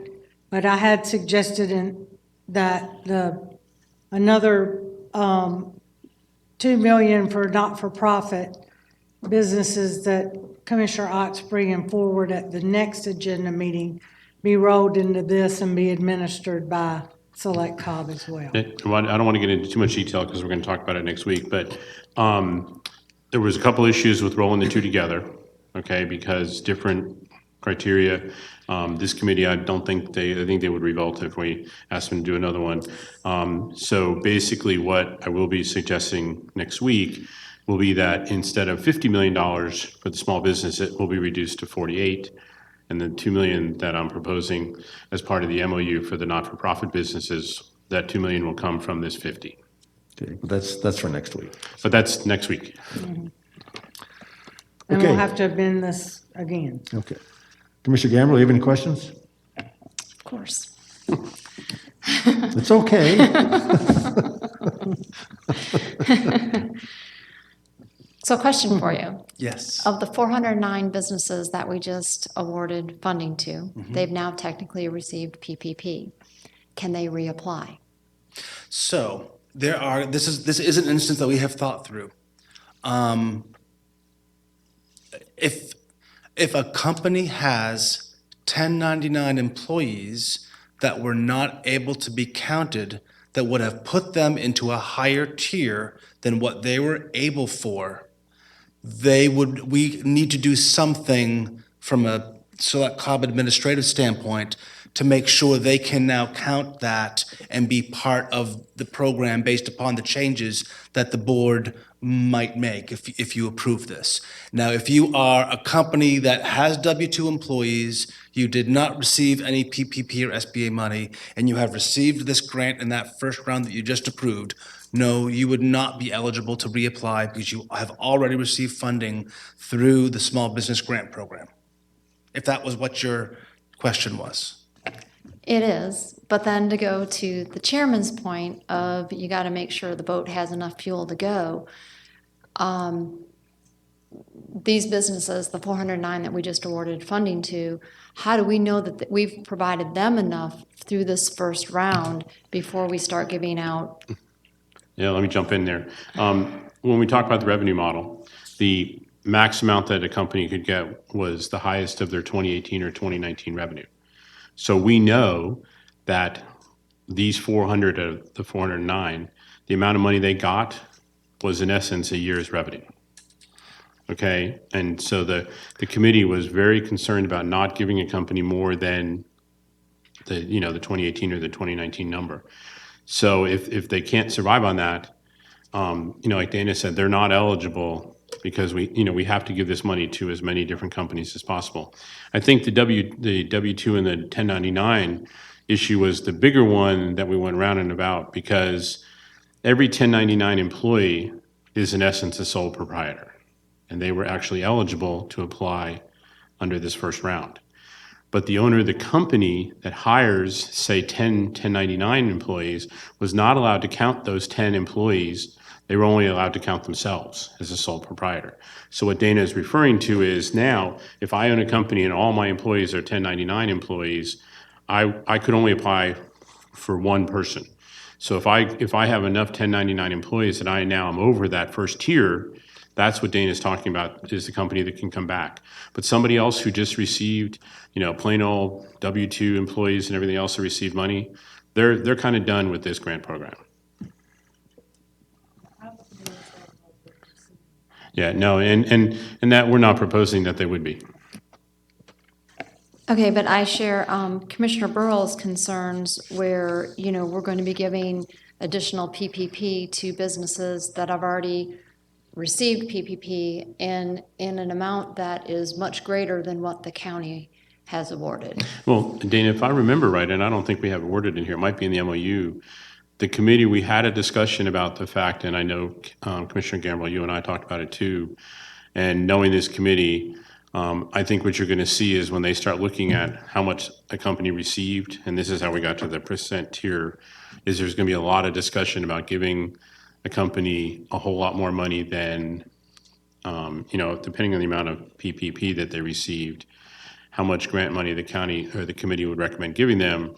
[SPEAKER 9] but I had suggested that another 2 million for not-for-profit businesses that Commissioner Ott's bringing forward at the next agenda meeting be rolled into this and be administered by Select Cobb as well.
[SPEAKER 6] Well, I don't want to get into too much detail because we're going to talk about it next week, but there was a couple issues with rolling the two together, okay, because different criteria. This committee, I think they would revolt if we asked them to do another one. So basically what I will be suggesting next week will be that instead of $50 million for the small business, it will be reduced to 48. And the 2 million that I'm proposing as part of the MOU for the not-for-profit businesses, that 2 million will come from this 50.
[SPEAKER 1] Okay, that's for next week.
[SPEAKER 6] But that's next week.
[SPEAKER 9] And we'll
[SPEAKER 1] Okay.
[SPEAKER 9] have to amend this again.
[SPEAKER 1] Okay. Commissioner Gamble, you have any questions?
[SPEAKER 10] Of course.
[SPEAKER 1] It's okay.
[SPEAKER 10] So question for you.
[SPEAKER 5] Yes.
[SPEAKER 10] Of the 409 businesses that we just awarded funding to, they've now technically received PPP. Can they reapply?
[SPEAKER 5] So this is an instance that we have thought through. If a company has 1099 employees that were not able to be counted, that would have put them into a higher tier than what they were able for, we need to do something from a Select Cobb administrative standpoint to make sure they can now count that and be part of the program based upon the changes that the board might make if you approve this. Now, if you are a company that has W-2 employees, you did not receive any PPP or SBA money, and you have received this grant in that first round that you just approved, no, you would not be eligible to reapply because you have already received funding through the Small Business Grant Program, if that was what your question was.
[SPEAKER 10] It is, but then to go to the chairman's point of you got to make sure the boat has enough fuel to go. These businesses, the 409 that we just awarded funding to, how do we know that we've provided them enough through this first round before we start giving out?
[SPEAKER 6] Yeah, let me jump in there. When we talk about the revenue model, the max amount that a company could get was the highest of their 2018 or 2019 revenue. So we know that these 400 of the 409, the amount of money they got was in essence a year's revenue. Okay, and so the committee was very concerned about not giving a company more than the 2018 or the 2019 number. So if they can't survive on that, like Dana said, they're not eligible because we have to give this money to as many different companies as possible. I think the W-2 and the 1099 issue was the bigger one that we went round and about because every 1099 employee is in essence a sole proprietor, and they were actually eligible to apply under this first round. But the owner of the company that hires, say, 1099 employees was not allowed to count those 10 employees. They were only allowed to count themselves as a sole proprietor. So what Dana is referring to is now, if I own a company and all my employees are 1099 employees, I could only apply for one person. So if I have enough 1099 employees that I now am over that first tier, that's what Dana's talking about, is the company that can come back. But somebody else who just received, plain old W-2 employees and everything else that received money, they're kind of done with this grant program. Yeah, no, and that we're not proposing that they would be.
[SPEAKER 10] Okay, but I share Commissioner Burrell's concerns where, we're going to be giving additional PPP to businesses that have already received PPP in an amount that is much greater than what the county has awarded.
[SPEAKER 6] Well, Dana, if I remember right, and I don't think we have awarded in here, it might be in the MOU, the committee, we had a discussion about the fact, and I know Commissioner Gamble, you and I talked about it too, and knowing this committee, I think what you're going to see is when they start looking at how much a company received, and this is how we got to the percent tier, is there's going to be a lot of discussion about giving a company a whole lot more money than, depending on the amount of PPP that they received, how much grant money the county or the committee would recommend giving them.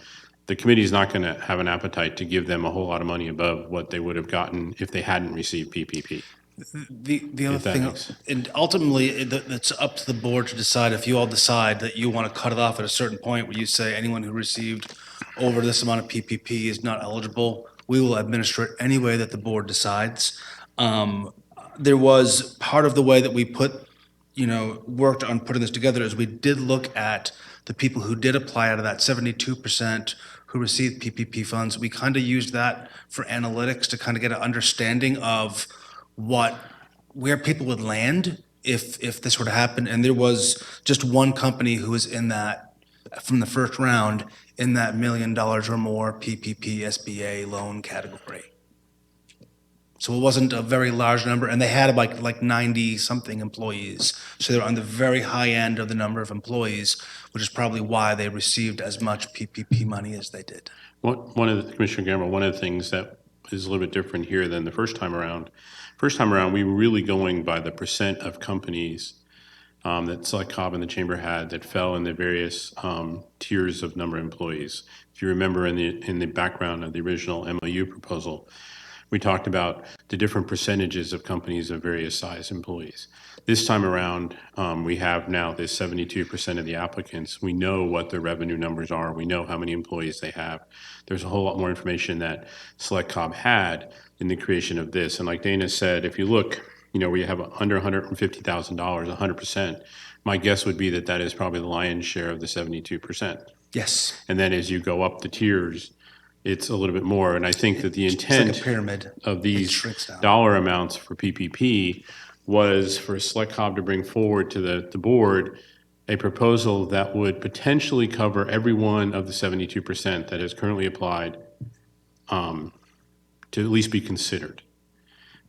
[SPEAKER 6] The committee is not going to have an appetite to give them a whole lot of money above what they would have gotten if they hadn't received PPP.
[SPEAKER 5] The other
[SPEAKER 6] If that
[SPEAKER 5] thing,
[SPEAKER 6] makes-
[SPEAKER 5] and ultimately, it's up to the board to decide if you all decide that you want to cut it off at a certain point where you say anyone who received over this amount of PPP is not eligible. We will administer it any way that the board decides. There was part of the way that we worked on putting this together is we did look at the people who did apply out of that 72% who received PPP funds. We kind of used that for analytics to kind of get an understanding of where people would land if this were to happen. And there was just one company who was in that, from the first round, in that $1 million or more PPP SBA loan category. So it wasn't a very large number, and they had like 90-something employees. So they're on the very high end of the number of employees, which is probably why they received as much PPP money as they did.
[SPEAKER 6] Commissioner Gamble, one of the things that is a little bit different here than the first time around, we were really going by the percent of companies that Select Cobb and the Chamber had that fell in the various tiers of number of employees. If you remember in the background of the original MOU proposal, we talked about the different percentages of companies of various size employees. This time around, we have now this 72% of the applicants. We know what their revenue numbers are. We know how many employees they have. There's a whole lot more information that Select Cobb had in the creation of this. And like Dana said, if you look, where you have under $150,000, 100%, my guess would be that is probably the lion's share of the 72%.
[SPEAKER 5] Yes.
[SPEAKER 6] And then as you go up the tiers, it's a little bit more. And I think that the
[SPEAKER 5] It's like
[SPEAKER 6] intent
[SPEAKER 5] a pyramid.
[SPEAKER 6] of
[SPEAKER 5] It
[SPEAKER 6] these
[SPEAKER 5] shrinks down.
[SPEAKER 6] dollar amounts for PPP was for Select Cobb to bring forward to the board a proposal that would potentially cover every one of the 72% that has currently applied, to at least be considered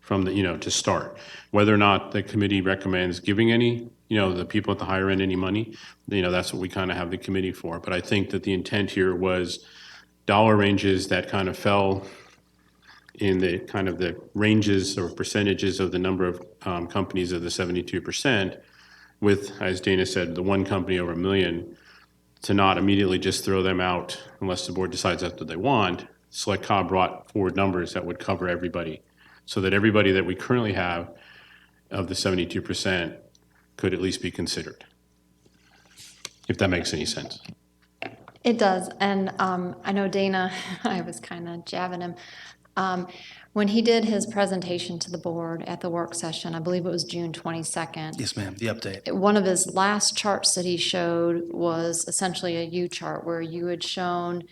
[SPEAKER 6] from to start. Whether or not the committee recommends giving any, the people at the higher end any money, that's what we kind of have the committee for. But I think that the intent here was dollar ranges that kind of fell in the ranges or percentages of the number of companies of the 72%, with, as Dana said, the one company over $1 million, to not immediately just throw them out unless the board decides that's what they want. Select Cobb brought forward numbers that would cover everybody, so that everybody that we currently have of the 72% could at least be considered, if that makes any sense.
[SPEAKER 10] It does, and I know Dana, I was kind of jabbing him. When he did his presentation to the board at the work session, I believe it was June 22nd.
[SPEAKER 5] Yes, ma'am, the update.
[SPEAKER 10] One of his last charts that he showed was essentially a U chart where you had shown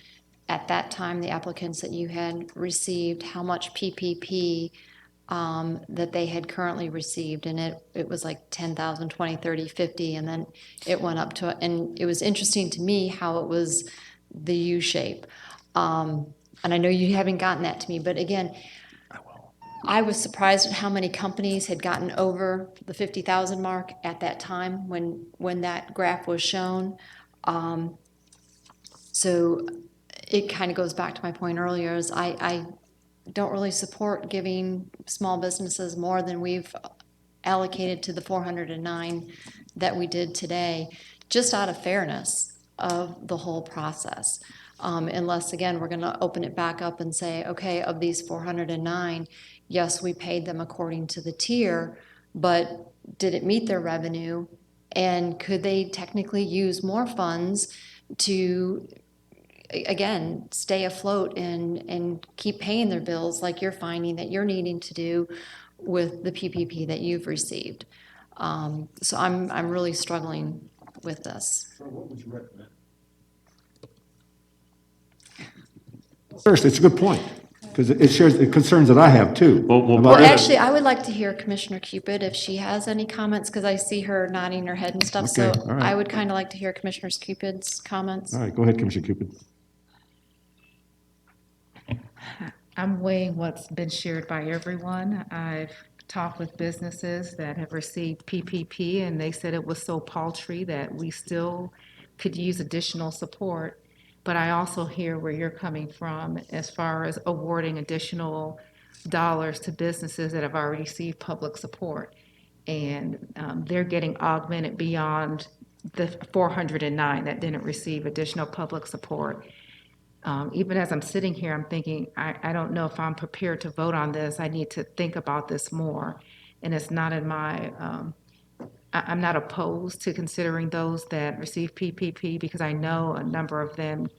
[SPEAKER 10] at that time the applicants that you had received, how much PPP that they had currently received, and it was like 10,000, 20, 30, 50, and then it went up to, and it was interesting to me how it was the U shape. And I know you haven't gotten that to me, but again, I was surprised at how many companies had gotten over the 50,000 mark at that time when that graph was shown. So it kind of goes back to my point earlier, is I don't really support giving small businesses more than we've allocated to the 409 that we did today, just out of fairness of the whole process. Unless, again, we're going to open it back up and say, okay, of these 409, yes, we paid them according to the tier, but did it meet their revenue? And could they technically use more funds to, again, stay afloat and keep paying their bills like you're finding that you're needing to do with the PPP that you've received? So I'm really struggling with this.
[SPEAKER 1] What would you recommend? First, it's a good point, because it shares the concerns that I have too.
[SPEAKER 10] Well, actually, I would like to hear Commissioner Cupid if she has any comments, because I see her nodding her head and stuff.
[SPEAKER 1] Okay,
[SPEAKER 10] So
[SPEAKER 1] all right.
[SPEAKER 10] I would kind of like to hear Commissioner Cupid's comments.
[SPEAKER 1] All right, go ahead, Commissioner Cupid.
[SPEAKER 8] I'm weighing what's been shared by everyone. I've talked with businesses that have received PPP, and they said it was so paltry that we still could use additional support. But I also hear where you're coming from as far as awarding additional dollars to businesses that have already received public support. And they're getting augmented beyond the 409 that didn't receive additional public support. Even as I'm sitting here, I'm thinking, I don't know if I'm prepared to vote on this. I need to think about this more. And it's not in my, I'm not opposed to considering those that receive PPP because I know a number of them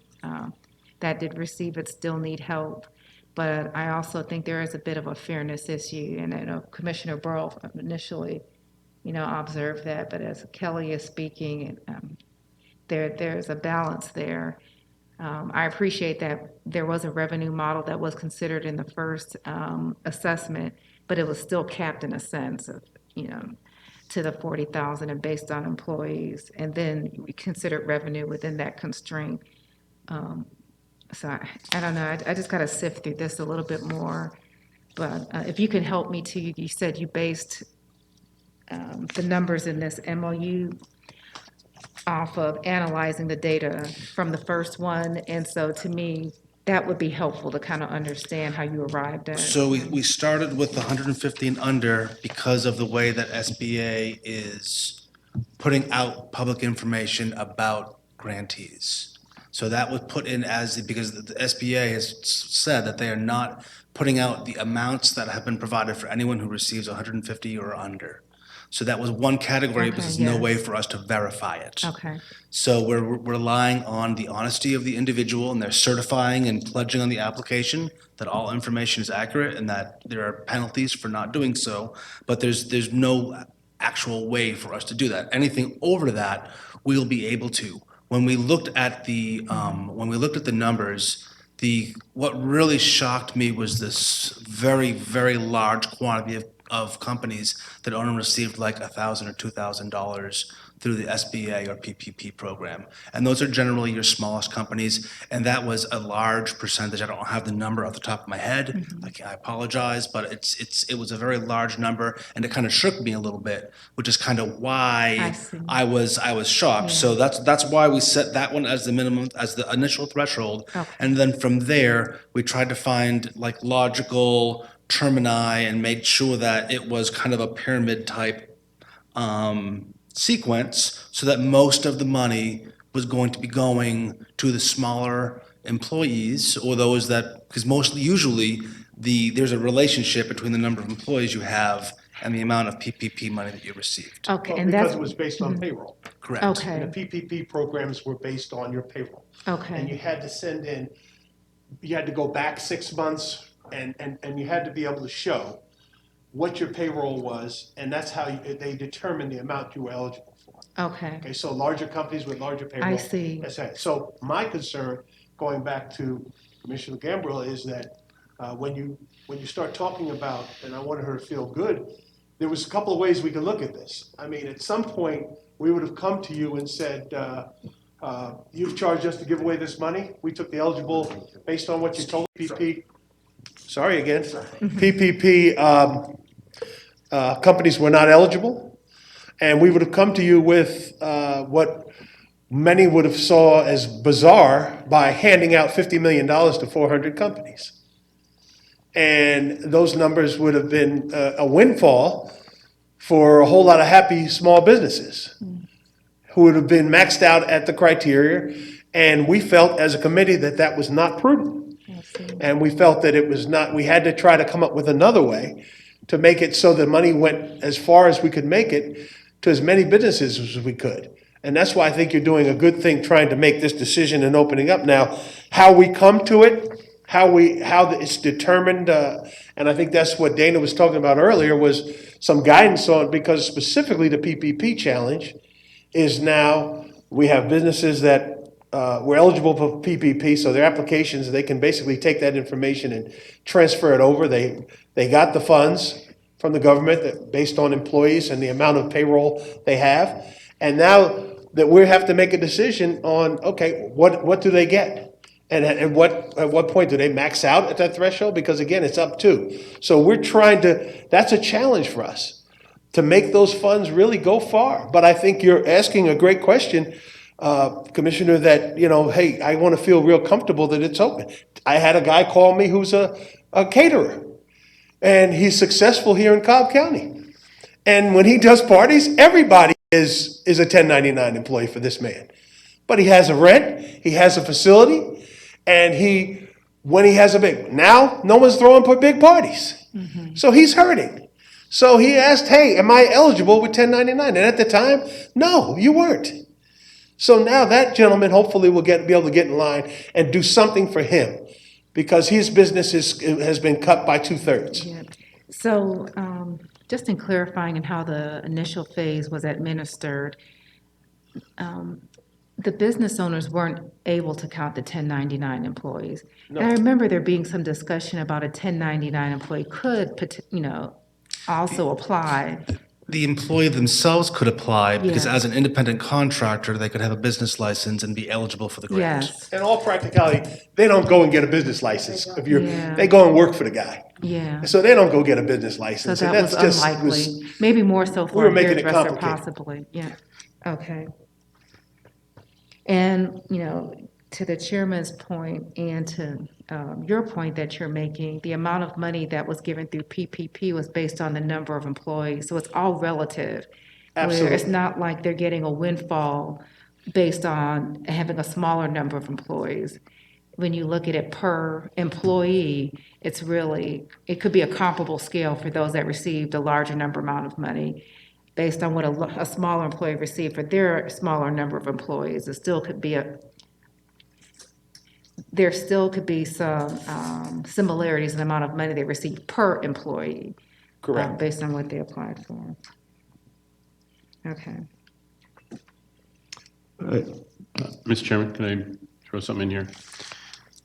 [SPEAKER 8] that did receive it still need help. But I also think there is a bit of a fairness issue. And I know Commissioner Burrow initially, observed that. But as Kelly is speaking, there's a balance there. I appreciate that there was a revenue model that was considered in the first assessment, but it was still capped in a sense of, to the 40,000 and based on employees. And then we considered revenue within that constraint. So I don't know, I just got to sift through this a little bit more. But if you can help me too, you said you based the numbers in this MOU off of analyzing the data from the first one. And so to me, that would be helpful to kind of understand how you arrived at.
[SPEAKER 5] So we started with the 150 and under because of the way that SBA is putting out public information about grantees. So that was put in because the SBA has said that they are not putting out the amounts that have been provided for anyone who receives 150 or under. So that was one category, but
[SPEAKER 8] Okay,
[SPEAKER 5] there's no way
[SPEAKER 8] yes.
[SPEAKER 5] for us to verify it.
[SPEAKER 8] Okay,
[SPEAKER 5] So we're relying on the honesty of the individual, and they're certifying and pledging on the application that all information is accurate and that there are penalties for not doing so. But there's no actual way for us to do that. Anything over that, we'll be able to. When we looked at the numbers, what really shocked me was this very, very large quantity of companies that only received like $1,000 or $2,000 through the SBA or PPP program. And those are generally your smallest companies, and that was a large percentage. I don't have the number off the top of my head. I apologize, but it was a very large number, and it kind of shook me a little bit, which is kind of
[SPEAKER 8] I
[SPEAKER 5] why
[SPEAKER 8] see.
[SPEAKER 5] I was shocked.
[SPEAKER 8] Yeah.
[SPEAKER 5] So that's why we set that one as the minimum, as the initial threshold.
[SPEAKER 8] Okay.
[SPEAKER 5] And then from there, we tried to find like logical termini and made sure that it was kind of a pyramid type sequence so that most of the money was going to be going to the smaller employees or those that, because usually there's a relationship between the number of employees you have and the amount of PPP money that you received.
[SPEAKER 8] Okay,
[SPEAKER 7] Well,
[SPEAKER 8] and that's,
[SPEAKER 7] because it was based on payroll.
[SPEAKER 5] Correct.
[SPEAKER 8] okay,
[SPEAKER 7] And the PPP programs were based on your payroll. And you
[SPEAKER 8] okay,
[SPEAKER 7] had to you had to go back 6 months and you had to be able to show what your payroll was, and that's how they determined the amount you were eligible for.
[SPEAKER 8] okay,
[SPEAKER 7] Okay, so larger companies with larger payroll.
[SPEAKER 8] I see.
[SPEAKER 7] That's it. So my concern, going back to Commissioner Gambrill, is that when you start talking about, and I wanted her to feel good, there was a couple of ways we could look at this. I mean, at some point, we would have come to you and said, you've charged us to give away this money. We took the eligible based on what you told PPP. Sorry again. PPP companies were not eligible. And we would have come to you with what many would have saw as bizarre by handing out $50 million to 400 companies. And those numbers would have been a windfall for a whole lot of happy small businesses who would have been maxed out at the criteria. And we felt as a committee that that was not prudent.
[SPEAKER 8] I see.
[SPEAKER 7] And we felt that it was not, we had to try to come up with another way to make it so the money went as far as we could make it to as many businesses as we could. And that's why I think you're doing a good thing trying to make this decision and opening up now. How we come to it, how it's determined, and I think that's what Dana was talking about earlier, was some guidance on, because specifically the PPP challenge is now, we have businesses that were eligible for PPP, so their applications, they can basically take that information and transfer it over. They got the funds from the government based on employees and the amount of payroll they have. And now that we have to make a decision on, okay, what do they get? And at what point do they max out at that threshold? Because again, it's up to. So we're trying to, that's a challenge for us, to make those funds really go far. But I think you're asking a great question, Commissioner, that, hey, I want to feel real comfortable that it's open. I had a guy call me who's a caterer, and he's successful here in Cobb County. And when he does parties, everybody is a 1099 employee for this man. But he has a rent, he has a facility, and when he has now no one's throwing big parties. So he's hurting. So he asked, hey, am I eligible with 1099? And at the time, no, you weren't. So now that gentleman hopefully will be able to get in line and do something for him, because his business has been cut by 2/3.
[SPEAKER 8] Yeah. So, just in clarifying in how the initial phase was administered, the business owners weren't able to count the 1099 employees. And I remember there being some discussion about a 1099 employee could, also apply.
[SPEAKER 5] The employee themselves could apply because
[SPEAKER 8] Yeah.
[SPEAKER 5] as an independent contractor, they could have a business license and be eligible for the grant.
[SPEAKER 8] Yes,
[SPEAKER 7] In all practicality, they don't go and get a business license.
[SPEAKER 8] Yeah.
[SPEAKER 7] They go and work for the guy.
[SPEAKER 8] yeah.
[SPEAKER 7] So they don't go get a business
[SPEAKER 8] So
[SPEAKER 7] license.
[SPEAKER 8] that
[SPEAKER 7] And
[SPEAKER 8] was
[SPEAKER 7] that's just
[SPEAKER 8] unlikely. Maybe more so
[SPEAKER 7] we
[SPEAKER 8] for
[SPEAKER 7] were
[SPEAKER 8] a
[SPEAKER 7] making it
[SPEAKER 8] hairdresser
[SPEAKER 7] complicated.
[SPEAKER 8] possibly, yeah. Okay. And, to the chairman's point and to your point that you're making, the amount of money that was given through PPP was based on the number of employees, so it's all relative. Where it's
[SPEAKER 7] Absolutely.
[SPEAKER 8] not like they're getting a windfall based on having a smaller number of employees. When you look at it per employee, it could be a comparable scale for those that received a larger amount of money based on what a smaller employee received for their smaller number of employees. There still could be some similarities in the amount of money they receive per employee.
[SPEAKER 7] Correct.
[SPEAKER 8] Based on what they applied for. Okay.
[SPEAKER 6] Mr. Chairman, can I throw something in here?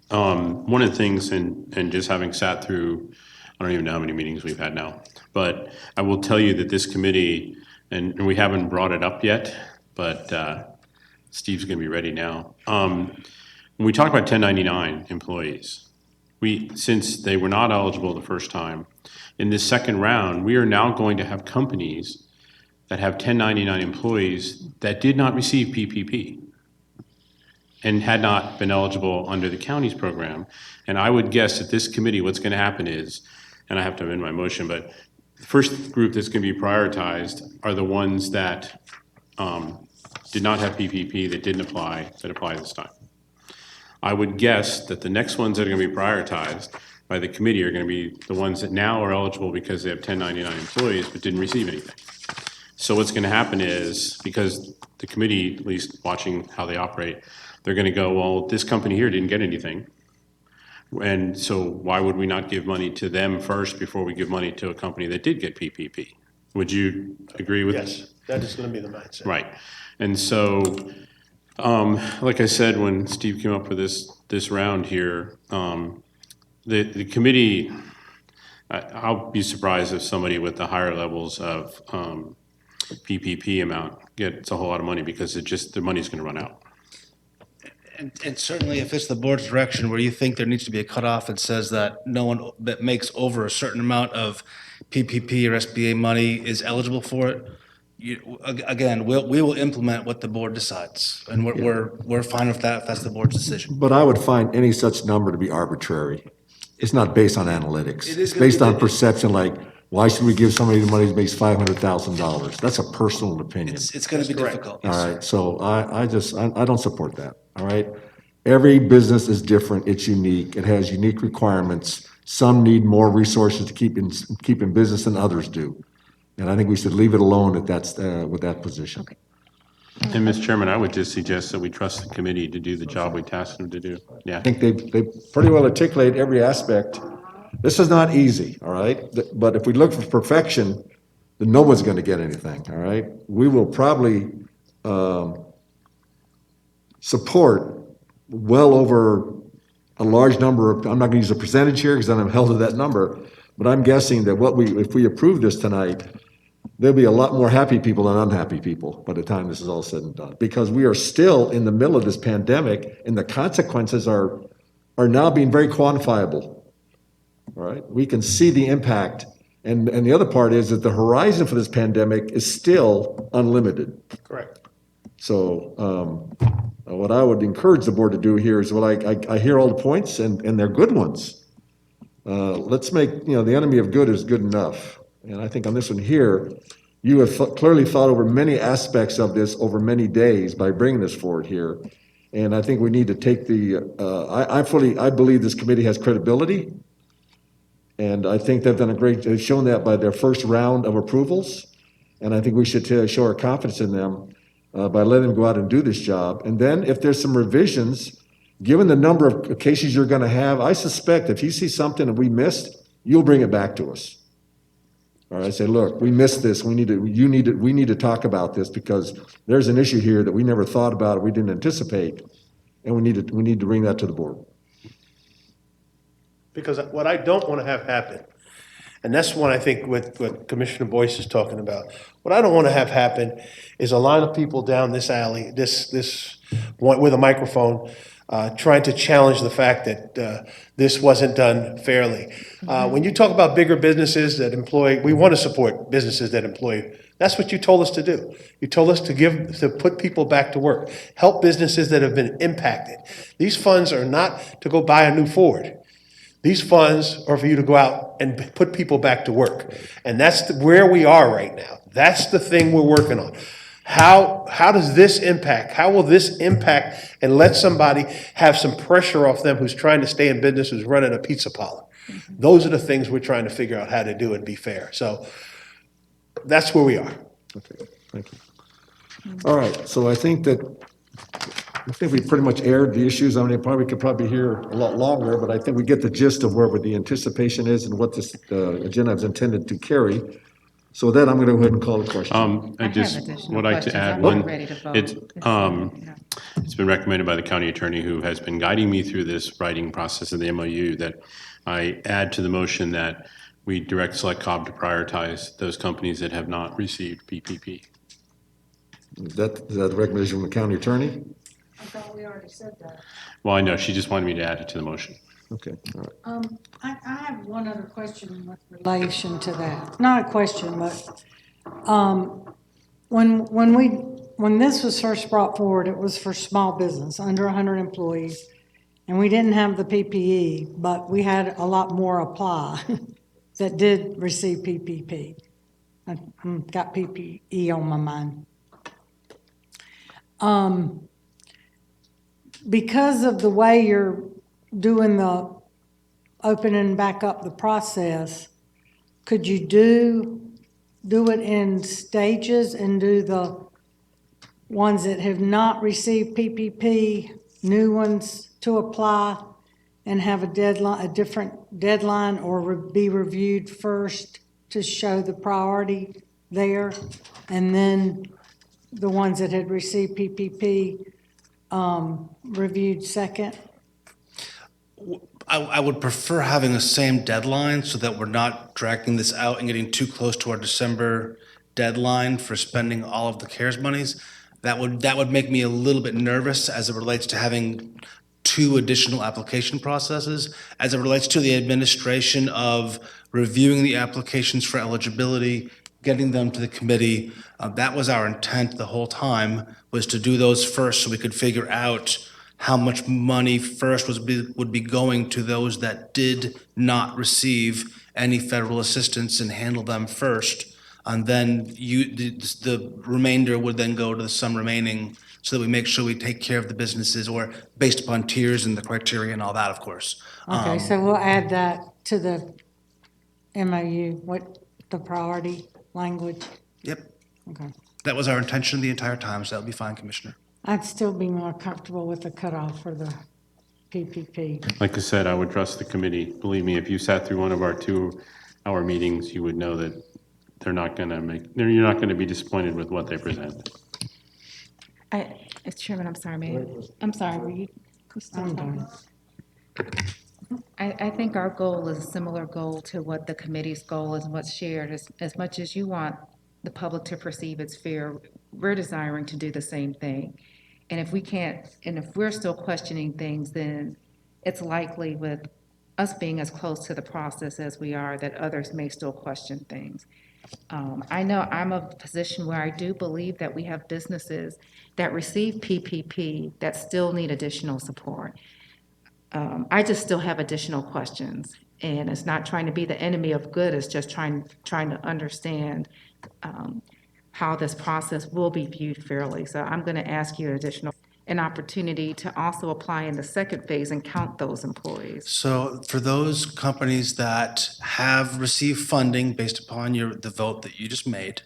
[SPEAKER 6] One of the things, and just having sat through, I don't even know how many meetings we've had now, but I will tell you that this committee, and we haven't brought it up yet, but Steve's going to be ready now. When we talk about 1099 employees, since they were not eligible the first time, in this second round, we are now going to have companies that have 1099 employees that did not receive PPP and had not been eligible under the county's program. And I would guess that this committee, what's going to happen is, and I have to amend my motion, but the first group that's going to be prioritized are the ones that did not have PPP, that didn't apply, that apply this time. I would guess that the next ones that are going to be prioritized by the committee are going to be the ones that now are eligible because they have 1099 employees but didn't receive anything. So what's going to happen is, because the committee, at least watching how they operate, they're going to go, well, this company here didn't get anything. And so why would we not give money to them first before we give money to a company that did get PPP? Would you agree with?
[SPEAKER 7] Yes, that is going to be the mindset.
[SPEAKER 6] Right. And so, like I said, when Steve came up with this round here, the committee, I'll be surprised if somebody with the higher levels of PPP amount gets a whole lot of money, because the money's going to run out.
[SPEAKER 5] And certainly if it's the board's direction where you think there needs to be a cutoff that says that no one that makes over a certain amount of PPP or SBA money is eligible for it, again, we will implement what the board decides. And we're fine with that if that's the board's decision.
[SPEAKER 1] But I would find any such number to be arbitrary. It's not based on analytics.
[SPEAKER 7] It is
[SPEAKER 1] It's
[SPEAKER 7] gonna be
[SPEAKER 1] based on
[SPEAKER 7] the-
[SPEAKER 1] perception, like, why should we give somebody the money that makes $500,000? That's a personal opinion.
[SPEAKER 5] It's going to be difficult.
[SPEAKER 1] All right, so I don't support that, all right? Every business is different, it's unique, it has unique requirements. Some need more resources to keep in business than others do. And I think we should leave it alone with that position.
[SPEAKER 6] And Mr. Chairman, I would just suggest that we trust the committee to do the job we tasked them to do. Yeah.
[SPEAKER 1] I think they pretty well articulate every aspect. This is not easy, all right? But if we look for perfection, then no one's going to get anything, all right? We will probably support well over a large number of, I'm not going to use a percentage here because then I'm held to that number, but I'm guessing that if we approve this tonight, there'll be a lot more happy people than unhappy people by the time this is all said and done. Because we are still in the middle of this pandemic, and the consequences are are now being very quantifiable. All right, we can see the impact. And the other part is that the horizon for this pandemic is still unlimited.
[SPEAKER 7] Correct.
[SPEAKER 1] So what I would encourage the board to do here is, well, I hear all the points and they're good ones. Let's make, the enemy of good is good enough. And I think on this one here, you have clearly thought over many aspects of this over many days by bringing this forward here. And I think we need to take I believe this committee has credibility. And I think they've shown that by their first round of approvals. And I think we should show our confidence in them by letting them go out and do this job. And then if there's some revisions, given the number of cases you're going to have, I suspect if you see something that we missed, you'll bring it back to us. All right, say, look, we missed this. We need to talk about this because there's an issue here that we never thought about, we didn't anticipate, and we need to bring that to the board.
[SPEAKER 7] Because what I don't want to have happen, and that's one I think what Commissioner Boyce is talking about, what I don't want to have happen is a line of people down this alley, this one with a microphone, trying to challenge the fact that this wasn't done fairly. When you talk about bigger businesses that employ, we want to support businesses that employ. That's what you told us to do. You told us to put people back to work, help businesses that have been impacted. These funds are not to go buy a new Ford. These funds are for you to go out and put people back to work. And that's where we are right now. That's the thing we're working on. How does this impact? How will this impact and let somebody have some pressure off them who's trying to stay in business, who's running a pizza parlor? Those are the things we're trying to figure out how to do and be fair. So that's where we are.
[SPEAKER 1] Okay, thank you. All right, so I think we pretty much aired the issues. I mean, we could probably be here a lot longer, but I think we get the gist of where the anticipation is and what this agenda is intended to carry. So with that, I'm going to go ahead and call the question.
[SPEAKER 6] I just
[SPEAKER 8] additional
[SPEAKER 6] would like to
[SPEAKER 8] questions.
[SPEAKER 6] add
[SPEAKER 8] I'm
[SPEAKER 6] one.
[SPEAKER 8] not ready to vote.
[SPEAKER 6] It's been recommended by the county attorney who has been guiding me through this writing process of the MOU that I add to the motion that we direct Select Cobb to prioritize those companies that have not received PPP.
[SPEAKER 1] Is that the recommendation from the county attorney?
[SPEAKER 9] I thought we already said that.
[SPEAKER 6] Well, I know, she just wanted me to add it to the motion.
[SPEAKER 1] Okay, all right.
[SPEAKER 9] I have one other question with relation to that. Not a question, but, when this was first brought forward, it was for small business, under 100 employees, and we didn't have the PPE, but we had a lot more apply that did receive PPP. I got PPE on my mind. Because of the way you're doing the opening back up the process, could you do it in stages and do the ones that have not received PPP, new ones to apply, and have a deadline, a different deadline, or be reviewed first to show the priority there, and then the ones that had received PPP reviewed second?
[SPEAKER 5] I would prefer having the same deadline so that we're not dragging this out and getting too close to our December deadline for spending all of the CARES monies. That would make me a little bit nervous as it relates to having 2 additional application processes, as it relates to the administration of reviewing the applications for eligibility, getting them to the committee. That was our intent the whole time, was to do those first so we could figure out how much money first would be going to those that did not receive any federal assistance and handle them first. And then the remainder would then go to the sum remaining so that we make sure we take care of the businesses, or based upon tiers and the criteria and all that, of course.
[SPEAKER 9] Okay, so we'll add that to the MOU, what the priority language?
[SPEAKER 5] Yep,
[SPEAKER 9] Okay.
[SPEAKER 5] that was our intention the entire time, so that'll be fine, Commissioner.
[SPEAKER 9] I'd still be more comfortable with the cutoff for the PPP.
[SPEAKER 6] Like I said, I would trust the committee. Believe me, if you sat through one of our 2-hour meetings, you would know that you're not going to be disappointed with what they present.
[SPEAKER 8] Chairman, I'm sorry, I'm sorry, were you still talking? I think our goal is a similar goal to what the committee's goal is and what's shared. As much as you want the public to perceive it's fair, we're desiring to do the same thing. And if we can't, and if we're still questioning things, then it's likely with us being as close to the process as we are, that others may still question things. I know I'm of a position where I do believe that we have businesses that receive PPP that still need additional support. I just still have additional questions, and it's not trying to be the enemy of good, it's just trying to understand how this process will be viewed fairly. So I'm going to ask you an opportunity to also apply in the second phase and count those employees.
[SPEAKER 5] So for those companies that have received funding based upon the vote that you just made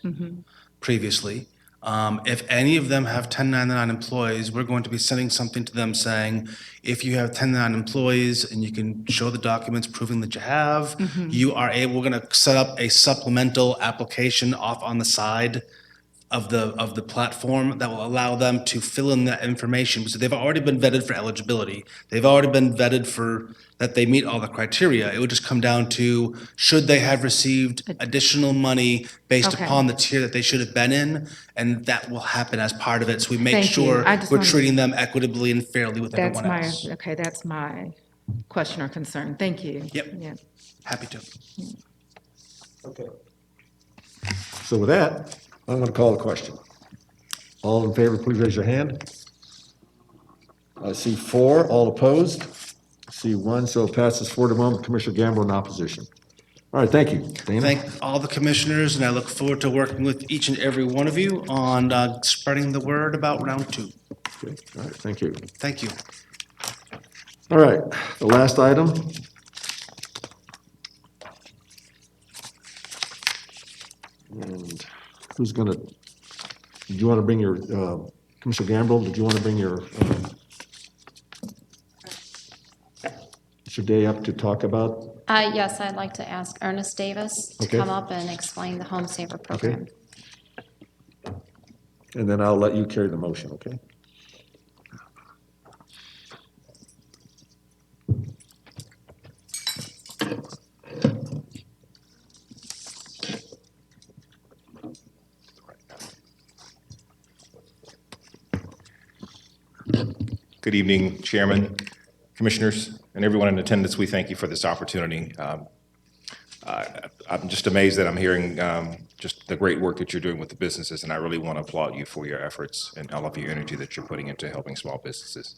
[SPEAKER 5] previously, if any of them have 1099 employees, we're going to be sending something to them saying, if you have 1099 employees and you can show the documents proving that you have, you are able, we're going to set up a supplemental application off on the side of the platform that will allow them to fill in that information. So they've already been vetted for eligibility. They've already been vetted for that they meet all the criteria. It would just come down to, should they have received additional money based
[SPEAKER 8] Okay.
[SPEAKER 5] upon the tier that they should have been in? And that will happen as part of it. So we make
[SPEAKER 8] Thank you.
[SPEAKER 5] sure
[SPEAKER 8] I just
[SPEAKER 5] we're
[SPEAKER 8] wanted-
[SPEAKER 5] treating them equitably and fairly with
[SPEAKER 8] That's
[SPEAKER 5] everyone
[SPEAKER 8] my,
[SPEAKER 5] else.
[SPEAKER 8] okay, that's my question or concern. Thank you.
[SPEAKER 5] Yep.
[SPEAKER 8] Yeah.
[SPEAKER 5] Happy to.
[SPEAKER 1] Okay. So with that, I'm going to call the question. All in favor, please raise your hand. I see 4. All opposed? I see 1, so it passes 4-1 with Commissioner Gamble in opposition. All right, thank you. Dana?
[SPEAKER 5] Thank all the commissioners, and I look forward to working with each and every one of you on spreading the word about round 2.
[SPEAKER 1] Okay, all right, thank you.
[SPEAKER 5] Thank you.
[SPEAKER 1] All right, the last item. And who's going to, did you want to bring your, Commissioner Gamble, did you want to bring your day up to talk about?
[SPEAKER 10] Yes, I'd like to ask Ernest Davis to
[SPEAKER 1] Okay.
[SPEAKER 10] come up and explain the Home Saver Program.
[SPEAKER 1] And then I'll let you carry the motion, okay?
[SPEAKER 11] Good evening, Chairman, Commissioners, and everyone in attendance. We thank you for this opportunity. I'm just amazed that I'm hearing just the great work that you're doing with the businesses, and I really want to applaud you for your efforts and all of your energy that you're putting into helping small businesses.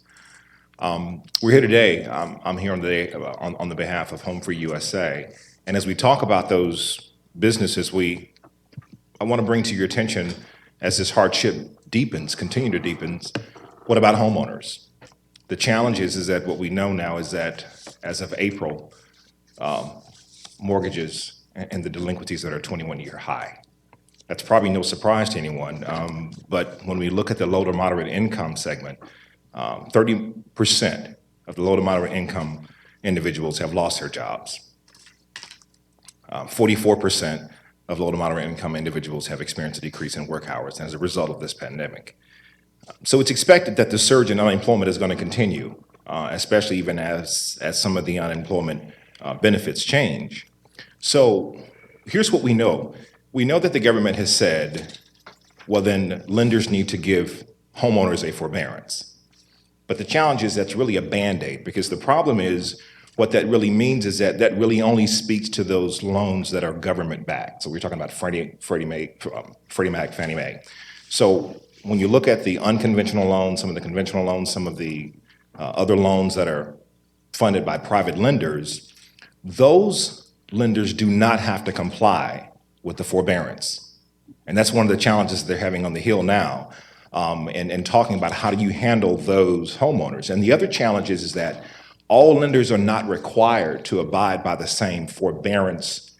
[SPEAKER 11] We're here today. I'm here on the behalf of Home Free USA, and as we talk about those businesses, I want to bring to your attention, as this hardship continue to deepen, what about homeowners? The challenge is that what we know now is that as of April, mortgages and the delinquencies that are 21-year high. That's probably no surprise to anyone, but when we look at the low to moderate income segment, 30% of the low to moderate income individuals have lost their jobs. 44% of low to moderate income individuals have experienced a decrease in work hours as a result of this pandemic. So it's expected that the surge in unemployment is going to continue, especially even as some of the unemployment benefits change. So here's what we know. We know that the government has said, well, then lenders need to give homeowners a forbearance. But the challenge is that's really a Band-Aid, because the problem is what that really means is that really only speaks to those loans that are government-backed. So we're talking about Freddie Mac, Fannie Mae. So when you look at the unconventional loans, some of the conventional loans, some of the other loans that are funded by private lenders, those lenders do not have to comply with the forbearance. And that's one of the challenges they're having on the Hill now, and talking about how do you handle those homeowners. And the other challenge is that all lenders are not required to abide by the same forbearance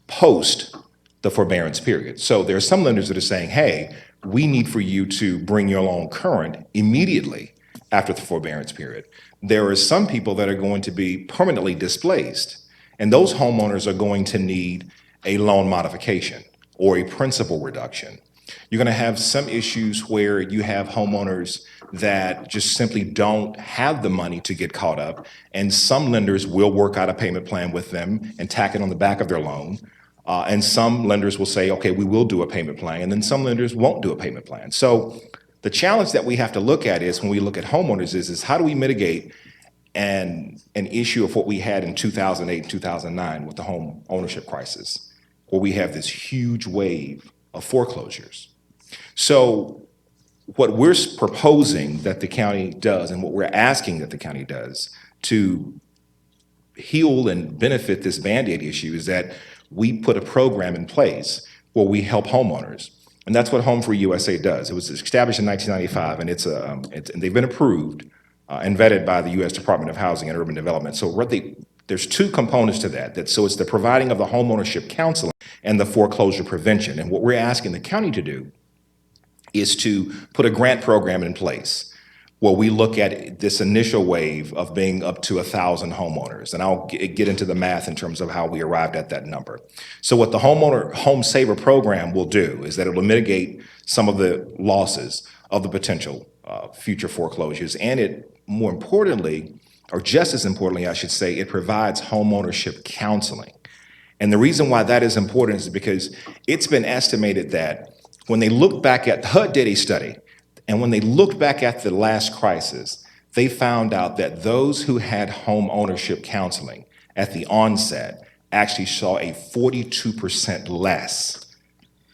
[SPEAKER 11] post the forbearance period. So there are some lenders that are saying, hey, we need for you to bring your loan current immediately after the forbearance period. There are some people that are going to be permanently displaced, and those homeowners are going to need a loan modification or a principal reduction. You're going to have some issues where you have homeowners that just simply don't have the money to get caught up, and some lenders will work out a payment plan with them and tack it on the back of their loan. And some lenders will say, okay, we will do a payment plan, and then some lenders won't do a payment plan. So the challenge that we have to look at is when we look at homeowners is how do we mitigate an issue of what we had in 2008 and 2009 with the home ownership crisis, where we have this huge wave of foreclosures. So what we're proposing that the county does and what we're asking that the county does to heal and benefit this Band-Aid issue is that we put a program in place where we help homeowners. And that's what Home for USA does. It was established in 1995, and and they've been approved and vetted by the U.S. Department of Housing and Urban Development. So there's two components to that. So it's the providing of the homeownership counseling and the foreclosure prevention. And what we're asking the county to do is to put a grant program in place where we look at this initial wave of being up to 1,000 homeowners. And I'll get into the math in terms of how we arrived at that number. So what the Home Saver program will do is that it will mitigate some of the losses of the potential future foreclosures. And it, more importantly, or just as importantly, I should say, it provides homeownership counseling. And the reason why that is important is because it's been estimated that when they look back at, HUD did a study, and when they looked back at the last crisis, they found out that those who had home ownership counseling at the onset actually saw a 42% less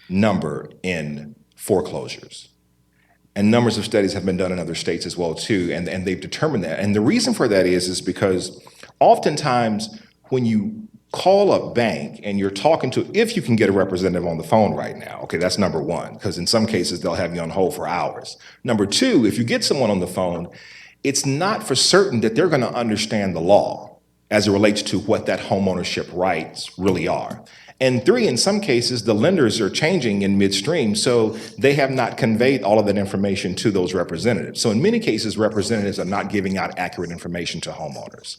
[SPEAKER 11] number in foreclosures. And numbers of studies have been done in other states as well too, and they've determined that. And the reason for that is because oftentimes when you call a bank and you're talking to, if you can get a representative on the phone right now, okay, that's number one, because in some cases they'll have you on hold for hours. Number two, if you get someone on the phone, it's not for certain that they're going to understand the law as it relates to what that homeownership rights really are. And three, in some cases, the lenders are changing in midstream, so they have not conveyed all of that information to those representatives. So in many cases, representatives are not giving out accurate information to homeowners.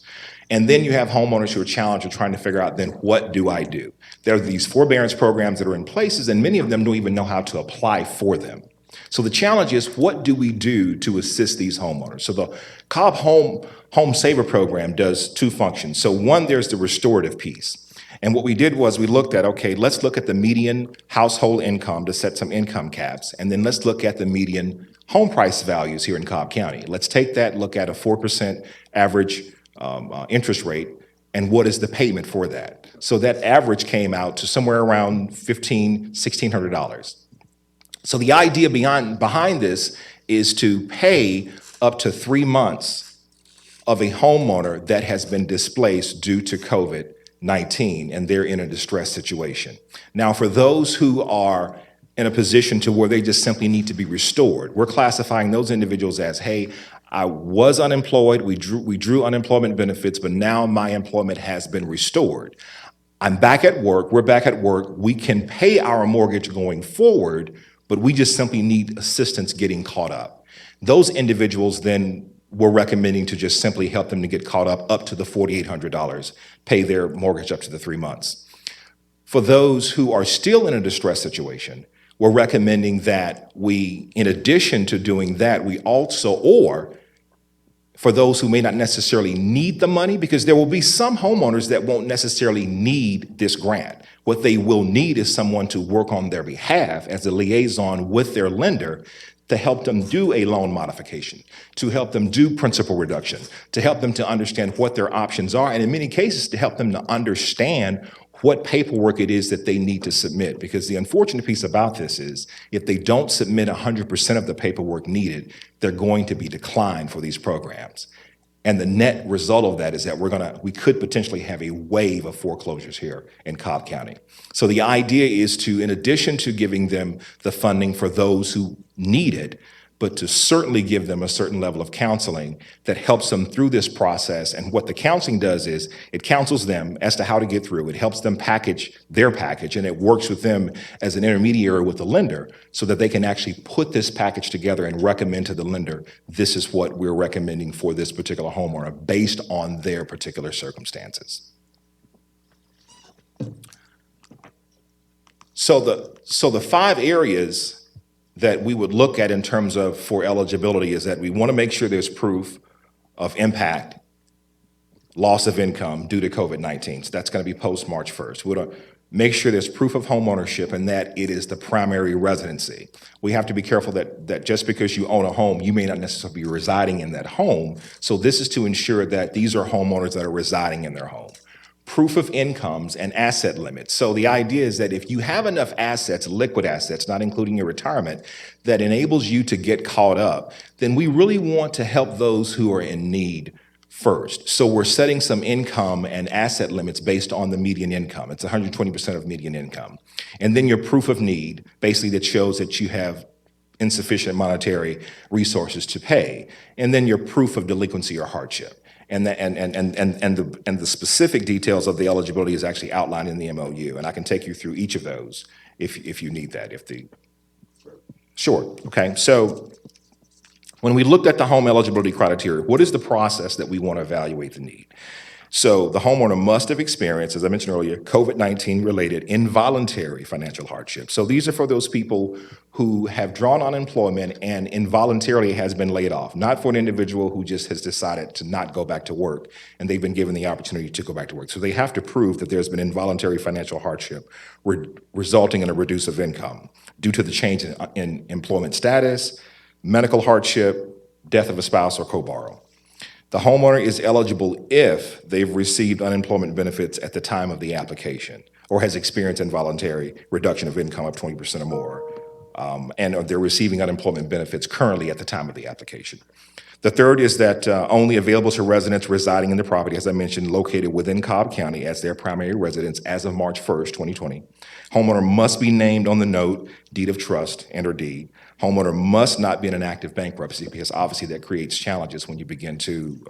[SPEAKER 11] And then you have homeowners who are challenged with trying to figure out, then what do I do? There are these forbearance programs that are in places, and many of them don't even know how to apply for them. So the challenge is, what do we do to assist these homeowners? So the Cobb Home Saver program does two functions. So one, there's the restorative piece. And what we did was we looked at, okay, let's look at the median household income to set some income caps, and then let's look at the median home price values here in Cobb County. Let's take that, look at a 4% average interest rate, and what is the payment for that? So that average came out to somewhere around $1,600. So the idea behind this is to pay up to 3 months of a homeowner that has been displaced due to COVID-19 and they're in a distressed situation. Now, for those who are in a position to where they just simply need to be restored, we're classifying those individuals as, hey, I was unemployed, we drew unemployment benefits, but now my employment has been restored. I'm back at work, we're back at work, we can pay our mortgage going forward, but we just simply need assistance getting caught up. Those individuals then we're recommending to just simply help them to get caught up to the $4,800, pay their mortgage up to the 3 months. For those who are still in a distressed situation, we're recommending that we, in addition to doing that, we also, or for those who may not necessarily need the money, because there will be some homeowners that won't necessarily need this grant. What they will need is someone to work on their behalf as a liaison with their lender to help them do a loan modification, to help them do principal reduction, to help them to understand what their options are, and in many cases, to help them to understand what paperwork it is that they need to submit. Because the unfortunate piece about this is if they don't submit 100% of the paperwork needed, they're going to be declined for these programs. And the net result of that is that we could potentially have a wave of foreclosures here in Cobb County. So the idea is to, in addition to giving them the funding for those who need it, but to certainly give them a certain level of counseling that helps them through this process. And what the counseling does is it counsels them as to how to get through. It helps them package their package, and it works with them as an intermediary with the lender so that they can actually put this package together and recommend to the lender, this is what we're recommending for this particular homeowner based on their particular circumstances. So the 5 areas that we would look at in terms of for eligibility is that we want to make sure there's proof of impact, loss of income due to COVID-19. So that's going to be post March 1st. make sure there's proof of home ownership and that it is the primary residency. We have to be careful that just because you own a home, you may not necessarily be residing in that home. So this is to ensure that these are homeowners that are residing in their home. Proof of incomes and asset limits. So the idea is that if you have enough assets, liquid assets, not including your retirement, that enables you to get caught up, then we really want to help those who are in need first. So we're setting some income and asset limits based on the median income. It's 120% of median income. And then your proof of need, basically that shows that you have insufficient monetary resources to pay. And then your proof of delinquency or hardship. And the specific details of the eligibility is actually outlined in the MOU. And I can take you through each of those if you need that, Sure, okay. So when we looked at the home eligibility criteria, what is the process that we want to evaluate the need? So the homeowner must have experienced, as I mentioned earlier, COVID-19 related involuntary financial hardship. So these are for those people who have drawn unemployment and involuntarily has been laid off, not for an individual who just has decided to not go back to work and they've been given the opportunity to go back to work. So they have to prove that there's been involuntary financial hardship resulting in a reduce of income due to the change in employment status, medical hardship, death of a spouse, or co-borrow. The homeowner is eligible if they've received unemployment benefits at the time of the application or has experienced involuntary reduction of income of 20% or more, and they're receiving unemployment benefits currently at the time of the application. The third is that only available to residents residing in the property, as I mentioned, located within Cobb County as their primary residence as of March 1st, 2020. Homeowner must be named on the note, deed of trust, and/or deed. Homeowner must not be in an active bankruptcy because obviously that creates challenges when you begin to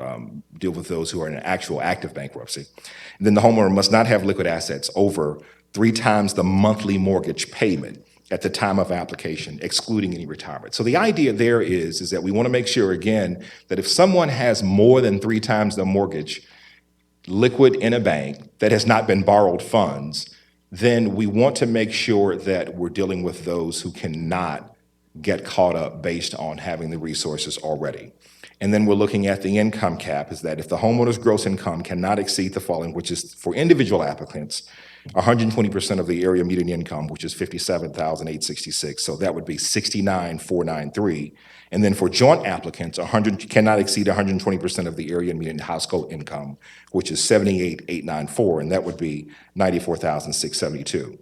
[SPEAKER 11] deal with those who are in an actual active bankruptcy. And then the homeowner must not have liquid assets over 3 times the monthly mortgage payment at the time of application, excluding any retirement. So the idea there is that we want to make sure, again, that if someone has more than 3 times the mortgage liquid in a bank that has not been borrowed funds, then we want to make sure that we're dealing with those who cannot get caught up based on having the resources already. And then we're looking at the income cap, is that if the homeowner's gross income cannot exceed the following, which is for individual applicants, 120% of the area median income, which is $57,866. So that would be $69,493. And then for joint applicants, cannot exceed 120% of the area median household income, which is $78,894, and that would be $94,672.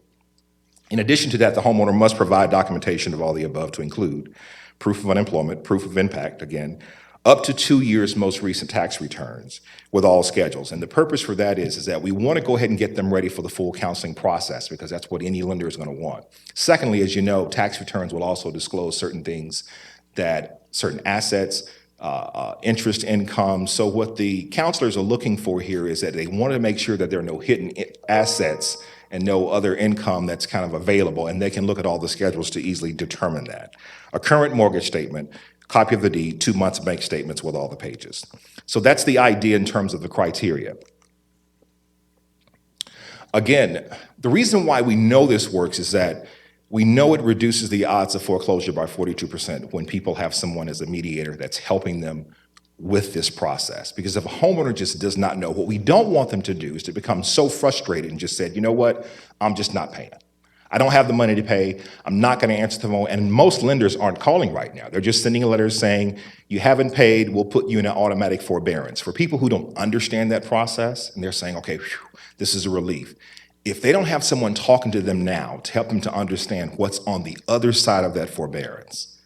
[SPEAKER 11] In addition to that, the homeowner must provide documentation of all the above to include proof of unemployment, proof of impact, again, up to 2 years' most recent tax returns with all schedules. And the purpose for that is that we want to go ahead and get them ready for the full counseling process because that's what any lender is going to want. Secondly, as you know, tax returns will also disclose certain things, that certain assets, interest income. So what the counselors are looking for here is that they want to make sure that there are no hidden assets and no other income that's kind of available, and they can look at all the schedules to easily determine that. A current mortgage statement, copy of the deed, 2 months bank statements with all the pages. So that's the idea in terms of the criteria. Again, the reason why we know this works is that we know it reduces the odds of foreclosure by 42% when people have someone as a mediator that's helping them with this process. Because if a homeowner just does not know, what we don't want them to do is to become so frustrated and just said, you know what, I'm just not paying. I don't have the money to pay. I'm not going to answer the phone. And most lenders aren't calling right now. They're just sending letters saying, you haven't paid, we'll put you in an automatic forbearance. For people who don't understand that process, and they're saying, okay, whew, this is a relief. If they don't have someone talking to them now to help them to understand what's on the other side of that forbearance,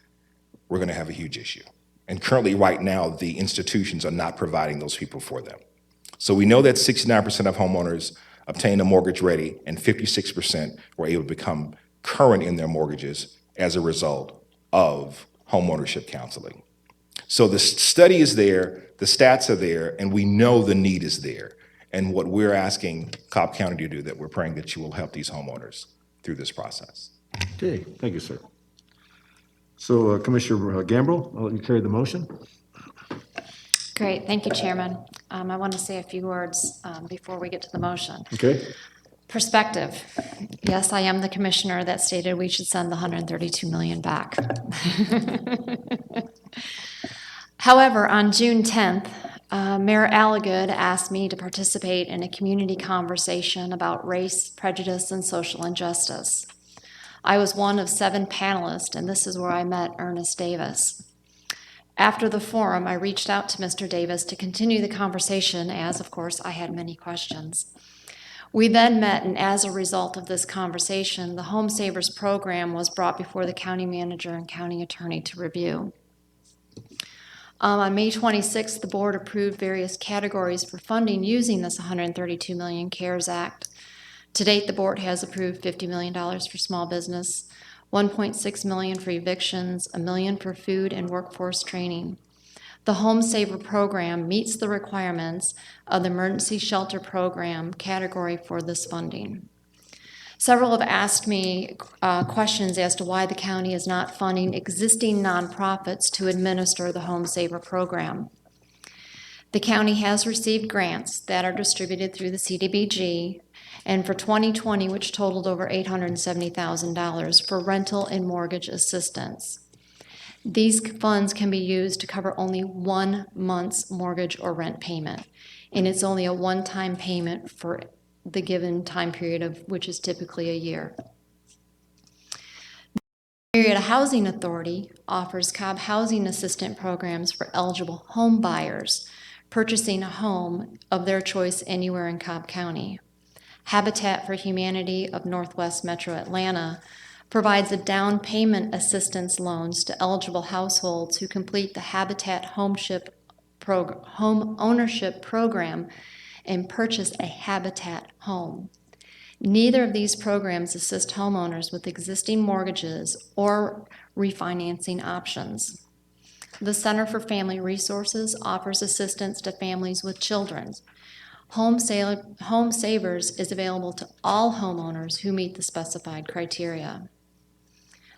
[SPEAKER 11] we're going to have a huge issue. And currently, right now, the institutions are not providing those people for them. So we know that 69% of homeowners obtained a mortgage ready and 56% were able to become current in their mortgages as a result of homeownership counseling. So the study is there, the stats are there, and we know the need is there. And what we're asking Cobb County to do, that we're praying that you will help these homeowners through this process.
[SPEAKER 1] Okay, thank you, sir. So Commissioner Gambrill, I'll let you carry the motion.
[SPEAKER 10] Great, thank you, Chairman. I want to say a few words before we get to the motion.
[SPEAKER 1] Okay.
[SPEAKER 10] Perspective. Yes, I am the commissioner that stated we should send the $132 million back. However, on June 10th, Mayor Alligood asked me to participate in a community conversation about race, prejudice, and social injustice. I was one of 7 panelists, and this is where I met Ernest Davis. After the forum, I reached out to Mr. Davis to continue the conversation, as, of course, I had many questions. We then met, and as a result of this conversation, the Home Savers program was brought before the county manager and county attorney to review. On May 26th, the board approved various categories for funding using this $132 million CARES Act. To date, the board has approved $50 million for small business, $1.6 million for evictions, $1 million for food and workforce training. The Home Saver program meets the requirements of the Emergency Shelter Program category for this funding. Several have asked me questions as to why the county is not funding existing nonprofits to administer the Home Saver program. The county has received grants that are distributed through the CDBG, and for 2020, which totaled over $870,000 for rental and mortgage assistance. These funds can be used to cover only 1 month's mortgage or rent payment, and it's only a one-time payment for the given time period of which is typically a year. The Marietta Housing Authority offers Cobb housing assistant programs for eligible home buyers purchasing a home of their choice anywhere in Cobb County. Habitat for Humanity of Northwest Metro Atlanta provides a down payment assistance loans to eligible households who complete the Habitat home ownership program and purchase a Habitat home. Neither of these programs assist homeowners with existing mortgages or refinancing options. The Center for Family Resources offers assistance to families with children. Home Savers is available to all homeowners who meet the specified criteria.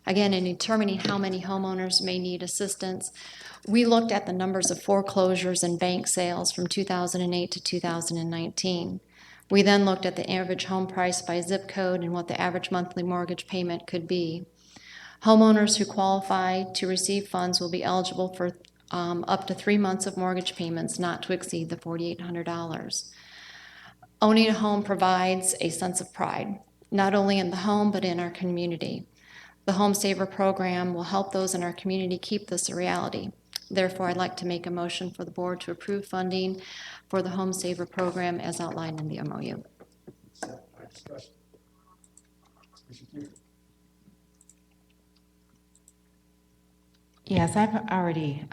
[SPEAKER 10] Again, in determining how many homeowners may need assistance, we looked at the numbers of foreclosures and bank sales from 2008 to 2019. We then looked at the average home price by zip code and what the average monthly mortgage payment could be. Homeowners who qualify to receive funds will be eligible for up to 3 months of mortgage payments not to exceed the $4,800. Owning a home provides a sense of pride, not only in the home but in our community. The Home Saver program will help those in our community keep this a reality. Therefore, I'd like to make a motion for the board to approve funding for the Home Saver program as outlined in the MOU.
[SPEAKER 8] Yes, I've already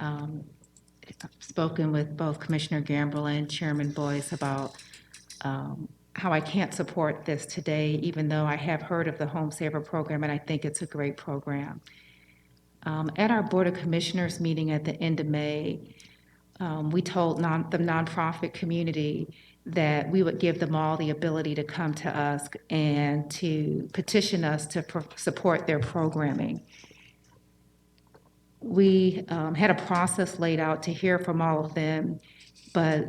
[SPEAKER 8] spoken with both Commissioner Gamble and Chairman Boyce about how I can't support this today, even though I have heard of the Home Saver program and I think it's a great program. At our Board of Commissioners meeting at the end of May, we told the nonprofit community that we would give them all the ability to come to us and to petition us to support their programming. We had a process laid out to hear from all of them, but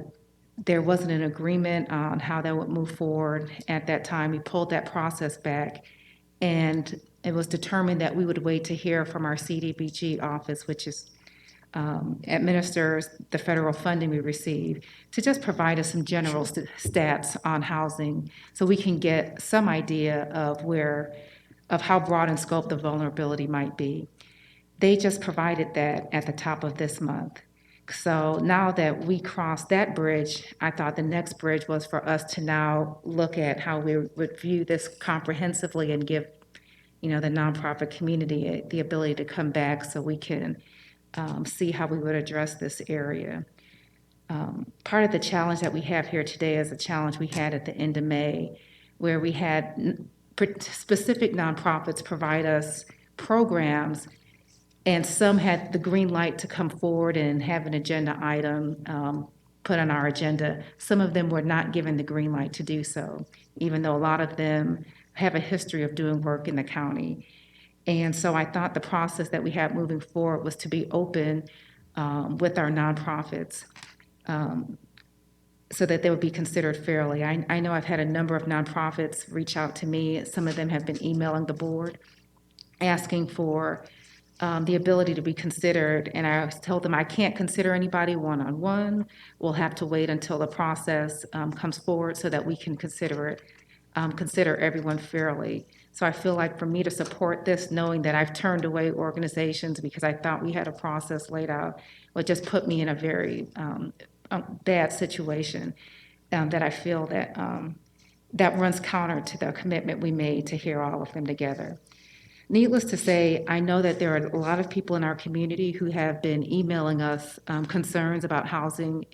[SPEAKER 8] there wasn't an agreement on how that would move forward. At that time, we pulled that process back, and it was determined that we would wait to hear from our CDBG office, which is administers the federal funding we receive, to just provide us some general stats on housing so we can get some idea of how broad in scope the vulnerability might be. They just provided that at the top of this month. So now that we crossed that bridge, I thought the next bridge was for us to now look at how we would view this comprehensively and give, the nonprofit community the ability to come back so we can see how we would address this area. Part of the challenge that we have here today is a challenge we had at the end of May, where we had specific nonprofits provide us programs, and some had the green light to come forward and have an agenda item put on our agenda. Some of them were not given the green light to do so, even though a lot of them have a history of doing work in the county. And so I thought the process that we had moving forward was to be open with our nonprofits so that they would be considered fairly. I know I've had a number of nonprofits reach out to me. Some of them have been emailing the board asking for the ability to be considered, and I told them I can't consider anybody one-on-one. We'll have to wait until the process comes forward so that we can consider everyone fairly. So I feel like for me to support this, knowing that I've turned away organizations because I thought we had a process laid out, would just put me in a very bad situation that I feel that runs counter to the commitment we made to hear all of them together. Needless to say, I know that there are a lot of people in our community who have been emailing us concerns about housing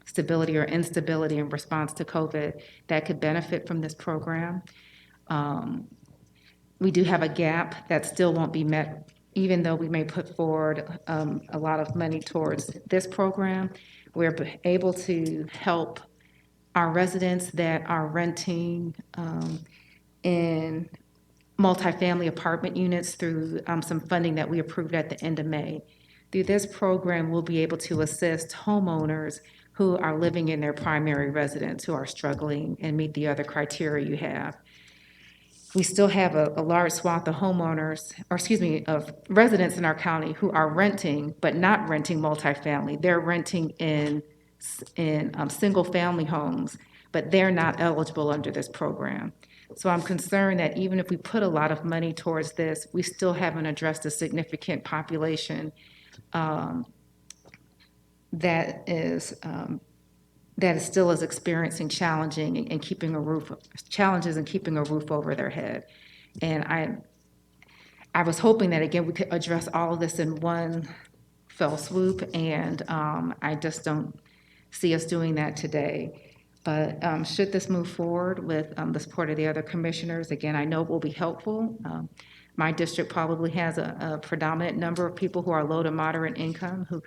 [SPEAKER 8] stability or instability in response to COVID that could benefit from this program. We do have a gap that still won't be met, even though we may put forward a lot of money towards this program. We're able to help our residents that are renting in multifamily apartment units through some funding that we approved at the end of May. Through this program, we'll be able to assist homeowners who are living in their primary residence, who are struggling and meet the other criteria you have. We still have a large swath of homeowners, or excuse me, of residents in our county who are renting, but not renting multifamily. They're renting in single-family homes, but they're not eligible under this program. So I'm concerned that even if we put a lot of money towards this, we still haven't addressed a significant population that is still experiencing challenges in keeping a roof over their head. And I was hoping that, again, we could address all of this in one fell swoop, and I just don't see us doing that today. But should this move forward with the support of the other commissioners, again, I know it will be helpful. My district probably has a predominant number of people who are low to moderate income who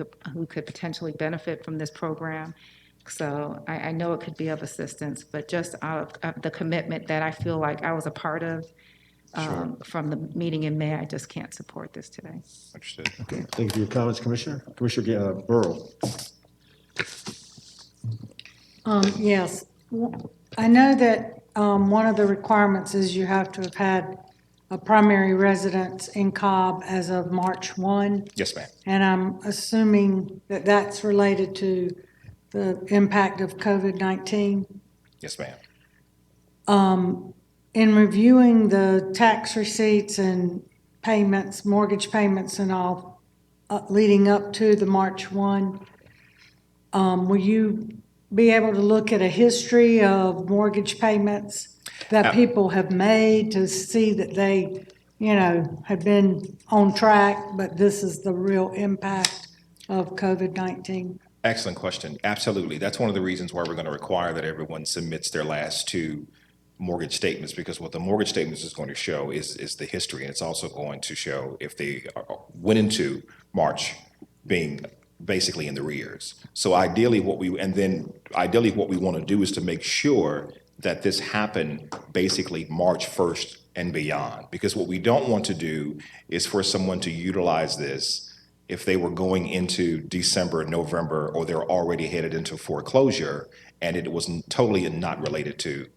[SPEAKER 8] could potentially benefit from this program. So I know it could be of assistance, but just out of the commitment that I feel like I was a part of from the meeting in May, I just can't support this today.
[SPEAKER 11] Understood.
[SPEAKER 1] Okay, thank you for your comments, Commissioner. Commissioner Burrow.
[SPEAKER 9] Yes. I know that one of the requirements is you have to have had a primary residence in Cobb as of March 1.
[SPEAKER 11] Yes, ma'am.
[SPEAKER 9] And I'm assuming that that's related to the impact of COVID-19.
[SPEAKER 11] Yes, ma'am.
[SPEAKER 9] In reviewing the tax receipts and payments, mortgage payments and all leading up to the March 1, will you be able to look at a history of mortgage payments that people have made to see that they, have been on track, but this is the real impact of COVID-19?
[SPEAKER 11] Excellent question. Absolutely. That's one of the reasons why we're going to require that everyone submits their last two mortgage statements, because what the mortgage statements is going to show is the history, and it's also going to show if they went into March being basically in the rears. So ideally what we want to do is to make sure that this happened basically March 1st and beyond, because what we don't want to do is for someone to utilize this if they were going into December, November, or they're already headed into foreclosure and it was totally not related to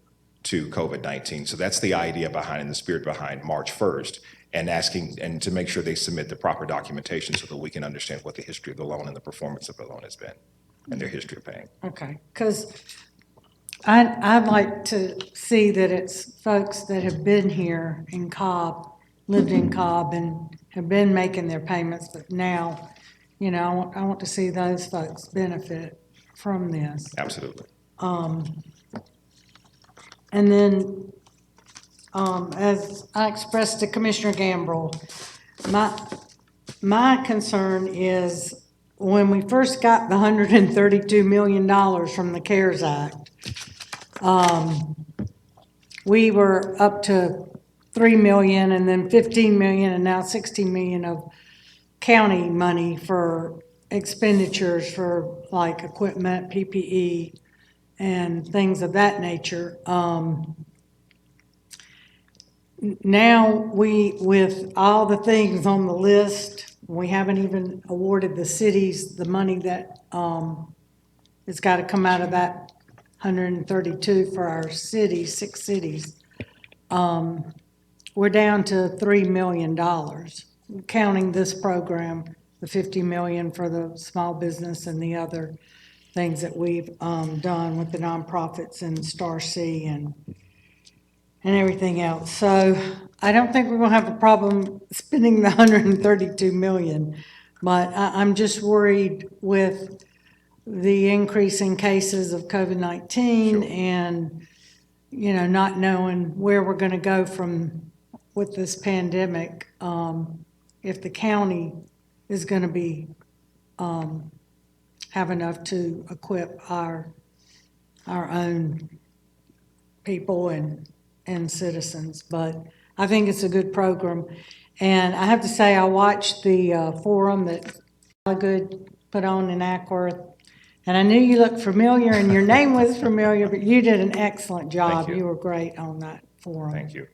[SPEAKER 11] COVID-19. So that's the idea behind, and the spirit behind March 1st, and asking, and to make sure they submit the proper documentation so that we can understand what the history of the loan and the performance of the loan has been and their history of paying.
[SPEAKER 9] Okay, because I'd like to see that it's folks that have been here in Cobb, lived in Cobb, and have been making their payments, but now, I want to see those folks benefit from this.
[SPEAKER 11] Absolutely.
[SPEAKER 9] And then, as I expressed to Commissioner Gambrell, my concern is when we first got the $132 million from the CARES Act, we were up to $3 million and then $15 million and now $16 million of county money for expenditures for like equipment, PPE, and things of that nature. Now with all the things on the list, we haven't even awarded the cities the money that has got to come out of that 132 for our cities, 6 cities. We're down to $3 million. counting this program, the 50 million for the small business and the other things that we've done with the nonprofits and Star C and everything else. So I don't think we're gonna have a problem spending the 132 million, but I'm just worried with the increase in cases of COVID-19 and, you know, not knowing where we're gonna go from with this pandemic, if the county is gonna be, have enough to equip our own people and citizens. But I think it's a good program. And I have to say, I watched the forum that Good put on in Ackworth, and I knew you looked familiar and your name was familiar, but you did an excellent job.
[SPEAKER 11] you.
[SPEAKER 9] You were great on that forum.
[SPEAKER 11] Thank you.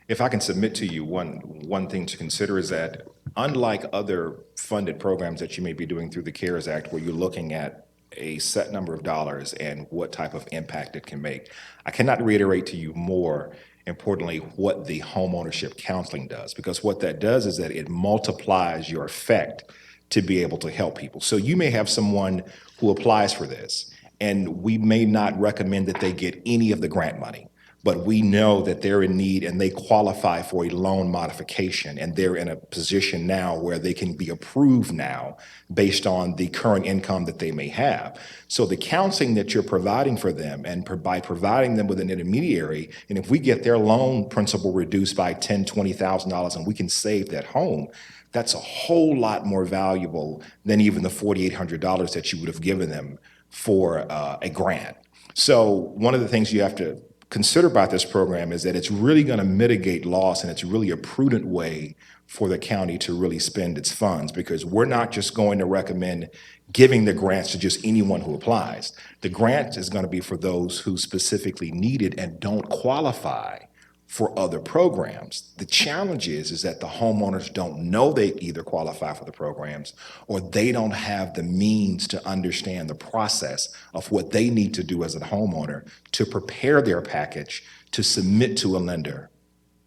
[SPEAKER 11] If I can submit to you, one thing to consider is that unlike other funded programs that you may be doing through the CARES Act, where you're looking at a set number of dollars and what type of impact it can make, I cannot reiterate to you more importantly what the homeownership counseling does, because what that does is that it multiplies your effect to be able to help people. So you may have someone who applies for this, and we may not recommend that they get any of the grant money, but we know that they're in need and they qualify for a loan modification, and they're in a position now where they can be approved now based on the current income that they may have. So the counseling that you're providing for them, and by providing them with an intermediary, and if we get their loan principal reduced by $10,000, $20,000 and we can save that home, that's a whole lot more valuable than even the $4,800 that you would have given them for a grant. So one of the things you have to consider about this program is that it's really going to mitigate loss, and it's really a prudent way for the county to really spend its funds, because we're not just going to recommend giving the grants to just anyone who applies. The grant is going to be for those who specifically need it and don't qualify for other programs. The challenge is that the homeowners don't know they either qualify for the programs, or they don't have the means to understand the process of what they need to do as a homeowner to prepare their package to submit to a lender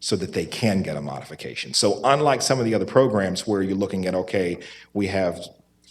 [SPEAKER 11] so that they can get a modification. So unlike some of the other programs where you're looking at, okay, we have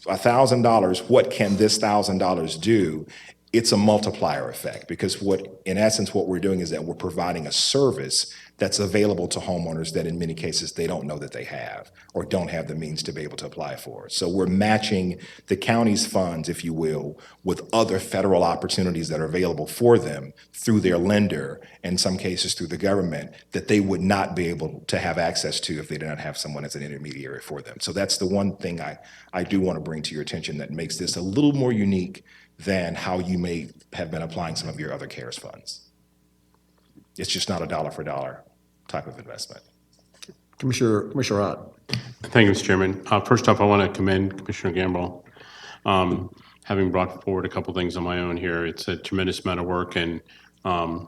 [SPEAKER 11] $1,000, what can this $1,000 do? It's a multiplier effect, because in essence, what we're doing is that we're providing a service that's available to homeowners that in many cases they don't know that they have or don't have the means to be able to apply for. So we're matching the county's funds, if you will, with other federal opportunities that are available for them through their lender, in some cases through the government, that they would not be able to have access to if they did not have someone as an intermediary for them. So that's the one thing I do want to bring to your attention that makes this a little more unique than how you may have been applying some of your other CARES funds. It's just not a dollar for dollar type of investment.
[SPEAKER 1] Commissioner Ott.
[SPEAKER 6] Thank you, Mr. Chairman. First off, I want to commend Commissioner Gamble. Having brought forward a couple things on my own here, it's a tremendous amount of work, and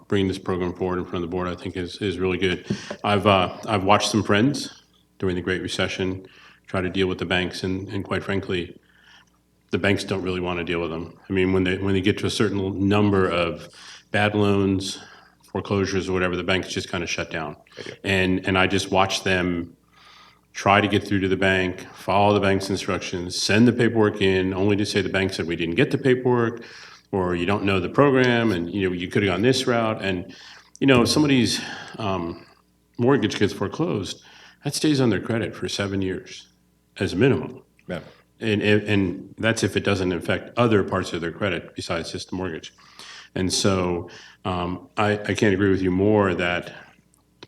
[SPEAKER 6] bringing this program forward in front of the board, I think is really good. I've watched some friends during the Great Recession try to deal with the banks, and quite frankly, the banks don't really want to deal with them. I mean, when they get to a certain number of bad loans, foreclosures or whatever, the banks just kind of shut down. And I just watch them try to get through to the bank, follow the bank's instructions, send the paperwork in, only to say the bank said we didn't get the paperwork, or you don't know the program, and you could have gone this route. And if somebody's mortgage gets foreclosed, that stays on their credit for 7 years as a minimum.
[SPEAKER 11] Yeah.
[SPEAKER 6] And that's if it doesn't affect other parts of their credit besides just the mortgage. And so I can't agree with you more that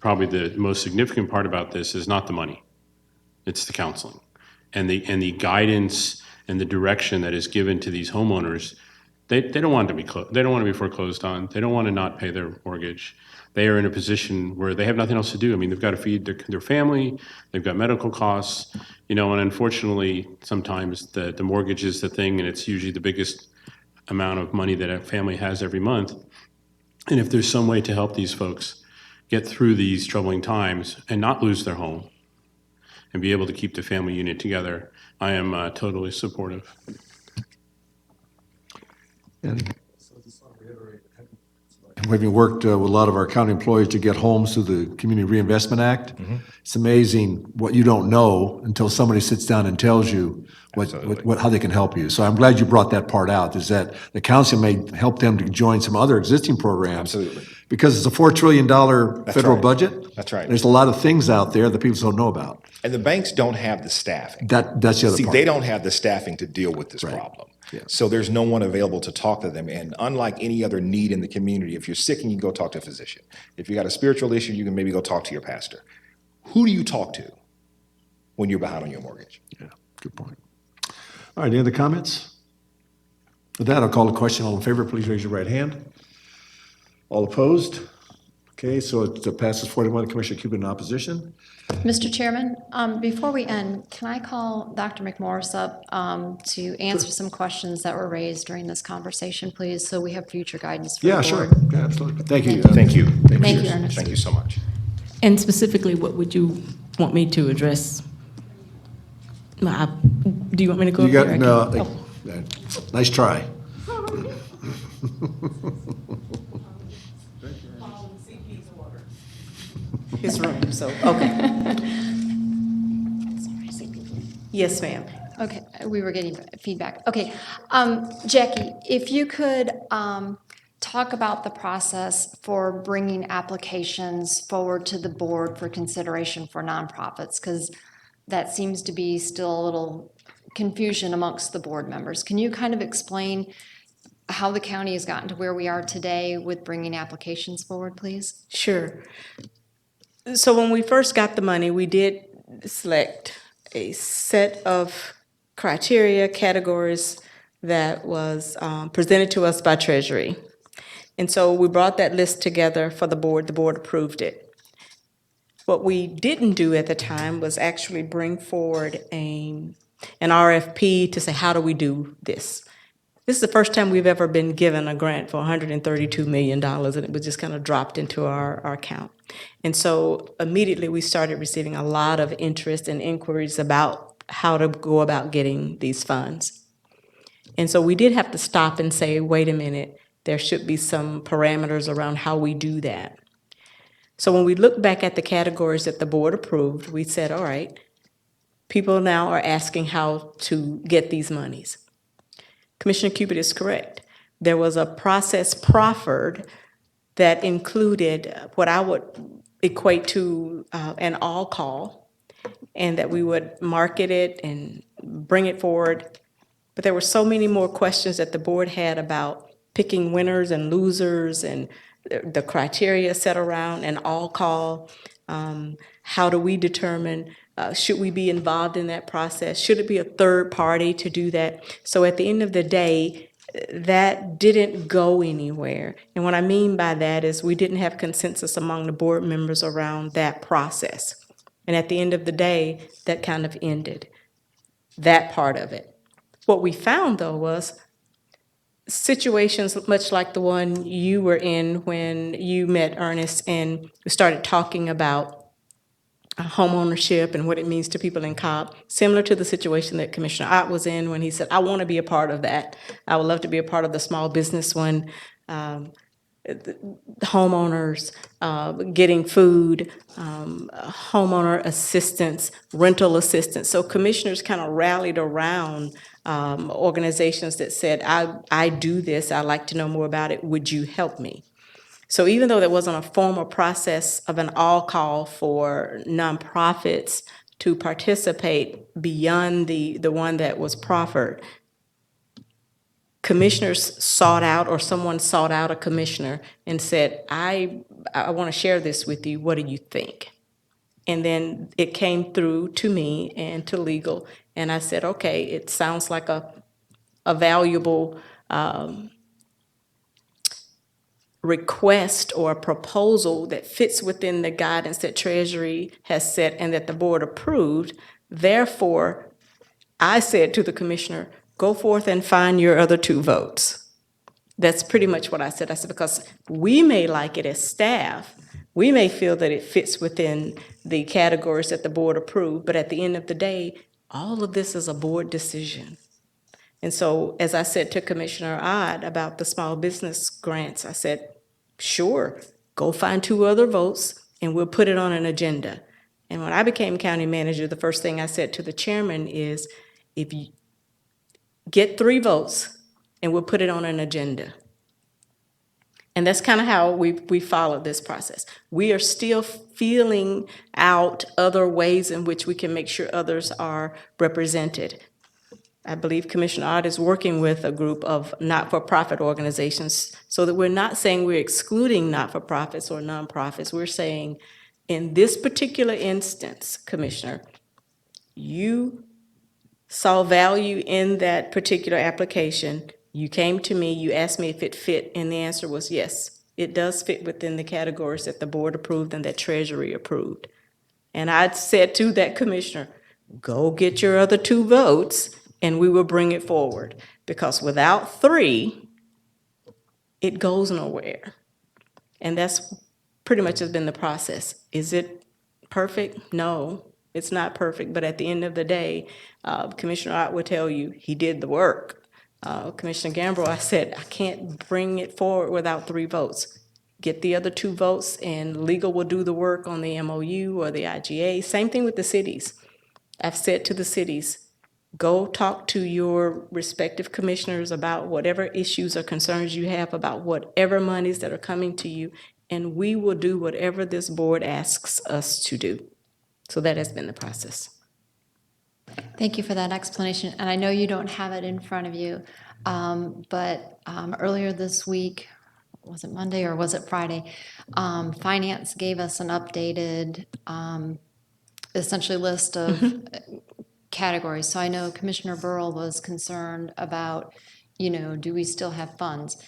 [SPEAKER 6] probably the most significant part about this is not the money. It's the counseling and the guidance and the direction that is given to these homeowners. They don't want to be they don't want to be foreclosed on. They don't want to not pay their mortgage. They are in a position where they have nothing else to do. I mean, they've got to feed their family. They've got medical costs, and unfortunately, sometimes the mortgage is the thing, and it's usually the biggest amount of money that a family has every month. And if there's some way to help these folks get through these troubling times and not lose their home and be able to keep the family unit together, I am totally supportive.
[SPEAKER 1] And We've worked with a lot of our county employees to get homes through the Community Reinvestment Act. It's amazing what you don't know until somebody sits down and tells you how they can help you. So I'm glad you brought that part out, is that the council may help them to join some other existing programs.
[SPEAKER 11] Absolutely.
[SPEAKER 1] Because it's a $4 trillion federal
[SPEAKER 11] right.
[SPEAKER 1] budget.
[SPEAKER 11] That's right.
[SPEAKER 1] There's a lot of things out there that people don't know about.
[SPEAKER 11] And the banks don't have the staffing.
[SPEAKER 1] That's the other
[SPEAKER 11] See,
[SPEAKER 1] part.
[SPEAKER 11] they don't have the staffing to deal with this
[SPEAKER 1] Right.
[SPEAKER 11] problem.
[SPEAKER 1] Yeah.
[SPEAKER 11] So there's no one available to talk to them. And unlike any other need in the community, if you're sick, you can go talk to a physician. If you got a spiritual issue, you can maybe go talk to your pastor. Who do you talk to when you're behind on your mortgage?
[SPEAKER 1] Yeah, good point. All right, any other comments? With that, I'll call the question. All in favor, please raise your right hand. All opposed? Okay, so it passes 41. Commissioner Cupid in opposition.
[SPEAKER 10] Mr. Chairman, before we end, can I call Dr. McMorris up to answer some questions that were raised during this conversation, please, so we have future guidance for the
[SPEAKER 1] Yeah,
[SPEAKER 10] board?
[SPEAKER 1] sure. Yeah, absolutely. Thank you.
[SPEAKER 11] Thank you.
[SPEAKER 10] Thank you, Ernest.
[SPEAKER 11] Thank you so much.
[SPEAKER 12] And specifically, what would you want me to address? Do you want me to go
[SPEAKER 1] You
[SPEAKER 12] up
[SPEAKER 1] got,
[SPEAKER 12] there?
[SPEAKER 1] no,
[SPEAKER 12] Oh.
[SPEAKER 1] nice try.
[SPEAKER 12] His room, so, okay. Yes, ma'am.
[SPEAKER 10] Okay, we were getting feedback. Okay, Jackie, if you could talk about the process for bringing applications forward to the board for consideration for nonprofits, because that seems to be still a little confusion amongst the board members. Can you kind of explain how the county has gotten to where we are today with bringing applications forward, please?
[SPEAKER 12] Sure. So when we first got the money, we did select a set of criteria, categories that was presented to us by Treasury. And so we brought that list together for the board approved it. What we didn't do at the time was actually bring forward an RFP to say, how do we do this? This is the first time we've ever been given a grant for $132 million, and it was just kind of dropped into our account. And so immediately we started receiving a lot of interest and inquiries about how to go about getting these funds. And so we did have to stop and say, wait a minute, there should be some parameters around how we do that. So when we look back at the categories that the board approved, we said, all right, people now are asking how to get these monies. Commissioner Cupid is correct. There was a process proffered that included what I would equate to an all call, and that we would market it and bring it forward. But there were so many more questions that the board had about picking winners and losers and the criteria set around an all call. How do we determine, should we be involved in that process? Should it be a third party to do that? So at the end of the day, that didn't go anywhere. And what I mean by that is we didn't have consensus among the board members around that process. And at the end of the day, that kind of ended that part of it. What we found, though, was situations much like the one you were in when you met Ernest and we started talking about home ownership and what it means to people in Cobb, similar to the situation that Commissioner Ott was in when he said, I want to be a part of that. I would love to be a part of the small business one. Homeowners, getting food, homeowner assistance, rental assistance. So commissioners kind of rallied around organizations that said, I do this, I'd like to know more about it, would you help me? So even though there wasn't a formal process of an all call for nonprofits to participate beyond the one that was proffered, commissioners sought out, or someone sought out a commissioner and said, I want to share this with you, what do you think? And then it came through to me and to legal, and I said, okay, it sounds like a valuable request or a proposal that fits within the guidance that Treasury has set and that the board approved. Therefore, I said to the commissioner, go forth and find your other 2 votes. That's pretty much what I said. I said, because we may like it as staff, we may feel that it fits within the categories that the board approved, but at the end of the day, all of this is a board decision. And so, as I said to Commissioner Ott about the small business grants, I said, sure, go find 2 other votes and we'll put it on an agenda. And when I became county manager, the first thing I said to the chairman is, if you get 3 votes and we'll put it on an agenda. And that's kind of how we followed this process. We are still feeling out other ways in which we can make sure others are represented. I believe Commissioner Ott is working with a group of not-for-profit organizations so that we're not saying we're excluding not-for-profits or nonprofits. We're saying, in this particular instance, Commissioner, you saw value in that particular application. You came to me, you asked me if it fit, and the answer was yes. It does fit within the categories that the board approved and that Treasury approved. And I said to that commissioner, go get your other 2 votes and we will bring it forward. Because without 3, it goes nowhere. And that's pretty much has been the process. Is it perfect? No, it's not perfect. But at the end of the day, Commissioner Ott will tell you he did the work. Commissioner Gamble, I said, I can't bring it forward without 3 votes. Get the other 2 votes and legal will do the work on the MOU or the IGA. Same thing with the cities. I've said to the cities, go talk to your respective commissioners about whatever issues or concerns you have about whatever monies that are coming to you, and we will do whatever this board asks us to do. So that has been the process.
[SPEAKER 10] Thank you for that explanation. And I know you don't have it in front of you, but earlier this week, was it Monday or was it Friday? Finance gave us an updated, essentially list of categories. So I know Commissioner Burrell was concerned about, do we still have funds?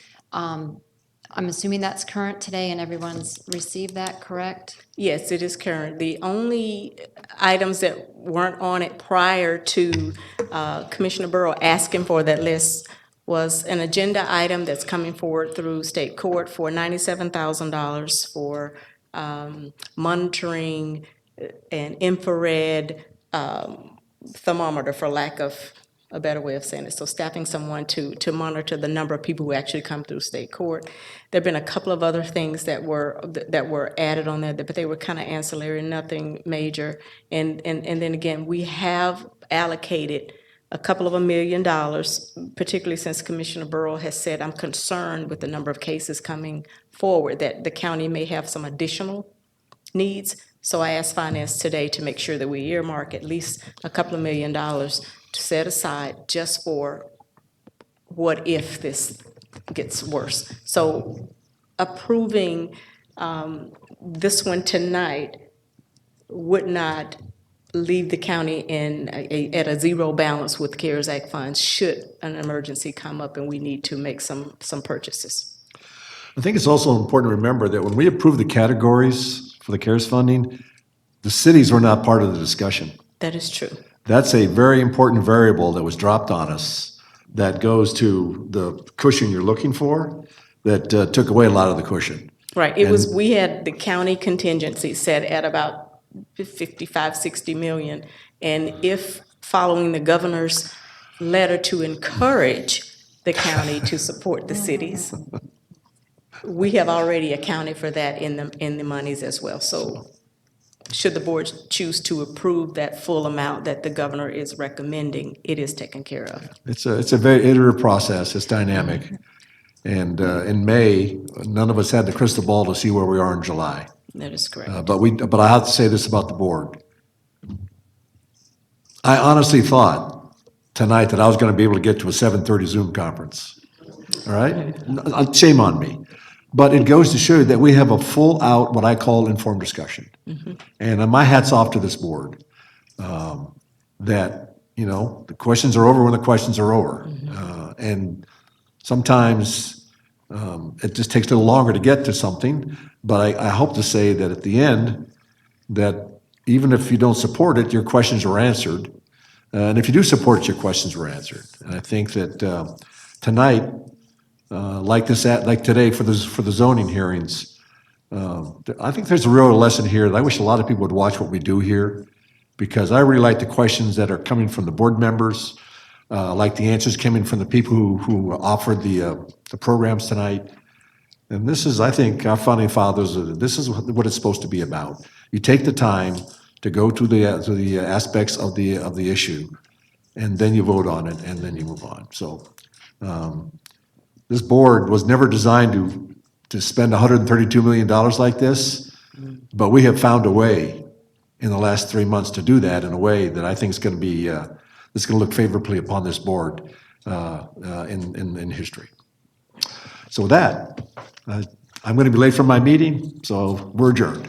[SPEAKER 10] I'm assuming that's current today and everyone's received that, correct?
[SPEAKER 12] Yes, it is current. The only items that weren't on it prior to Commissioner Burrow asking for that list was an agenda item that's coming forward through state court for $97,000 for monitoring an infrared thermometer, for lack of a better way of saying it. So staffing someone to monitor the number of people who actually come through state court. There've been a couple of other things that were added on there, but they were kind of ancillary, nothing major. And then again, we have allocated a couple of $1 million, particularly since Commissioner Burrow has said, I'm concerned with the number of cases coming forward, that the county may have some additional needs. So I asked finance today to make sure that we earmark at least a couple of $1 million to set aside just for what if this gets worse. So approving this one tonight would not leave the county at a 0 balance with CARES Act funds should an emergency come up and we need to make some purchases.
[SPEAKER 1] I think it's also important to remember that when we approved the categories for the CARES funding, the cities were not part of the discussion.
[SPEAKER 12] That is true.
[SPEAKER 1] That's a very important variable that was dropped on us that goes to the cushion you're looking for, that took away a lot of the cushion.
[SPEAKER 12] Right, we had the county contingency set at about 55, 60 million. And if following the governor's letter to encourage the county to support the cities, we have already accounted for that in the monies as well. So should the board choose to approve that full amount that the governor is recommending, it is taken care of.
[SPEAKER 1] It's a very iterative process. It's dynamic. And in May, none of us had the crystal ball to see where we are in July.
[SPEAKER 12] That is correct.
[SPEAKER 1] But I have to say this about the board. I honestly thought tonight that I was going to be able to get to a 7:30 Zoom conference. All right? Shame on me. But it goes to show that we have a full out, what I call informed discussion. And my hat's off to this board. That, the questions are over when the questions are over. And sometimes it just takes a little longer to get to something, but I hope to say that at the end, that even if you don't support it, your questions were answered. And if you do support it, your questions were answered. And I think that tonight, like today for the zoning hearings, I think there's a real lesson here that I wish a lot of people would watch what we do here, because I really like the questions that are coming from the board members, like the answers coming from the people who offered the programs tonight. And this is, I think, our founding fathers, this is what it's supposed to be about. You take the time to go to the aspects of the issue, and then you vote on it, and then you move on. So this board was never designed to spend $132 million like this, but we have found a way in the last 3 months to do that in a way that I think is going to be, it's going to look favorably upon this board in history. So with that, I'm going to be late for my meeting, so we're adjourned.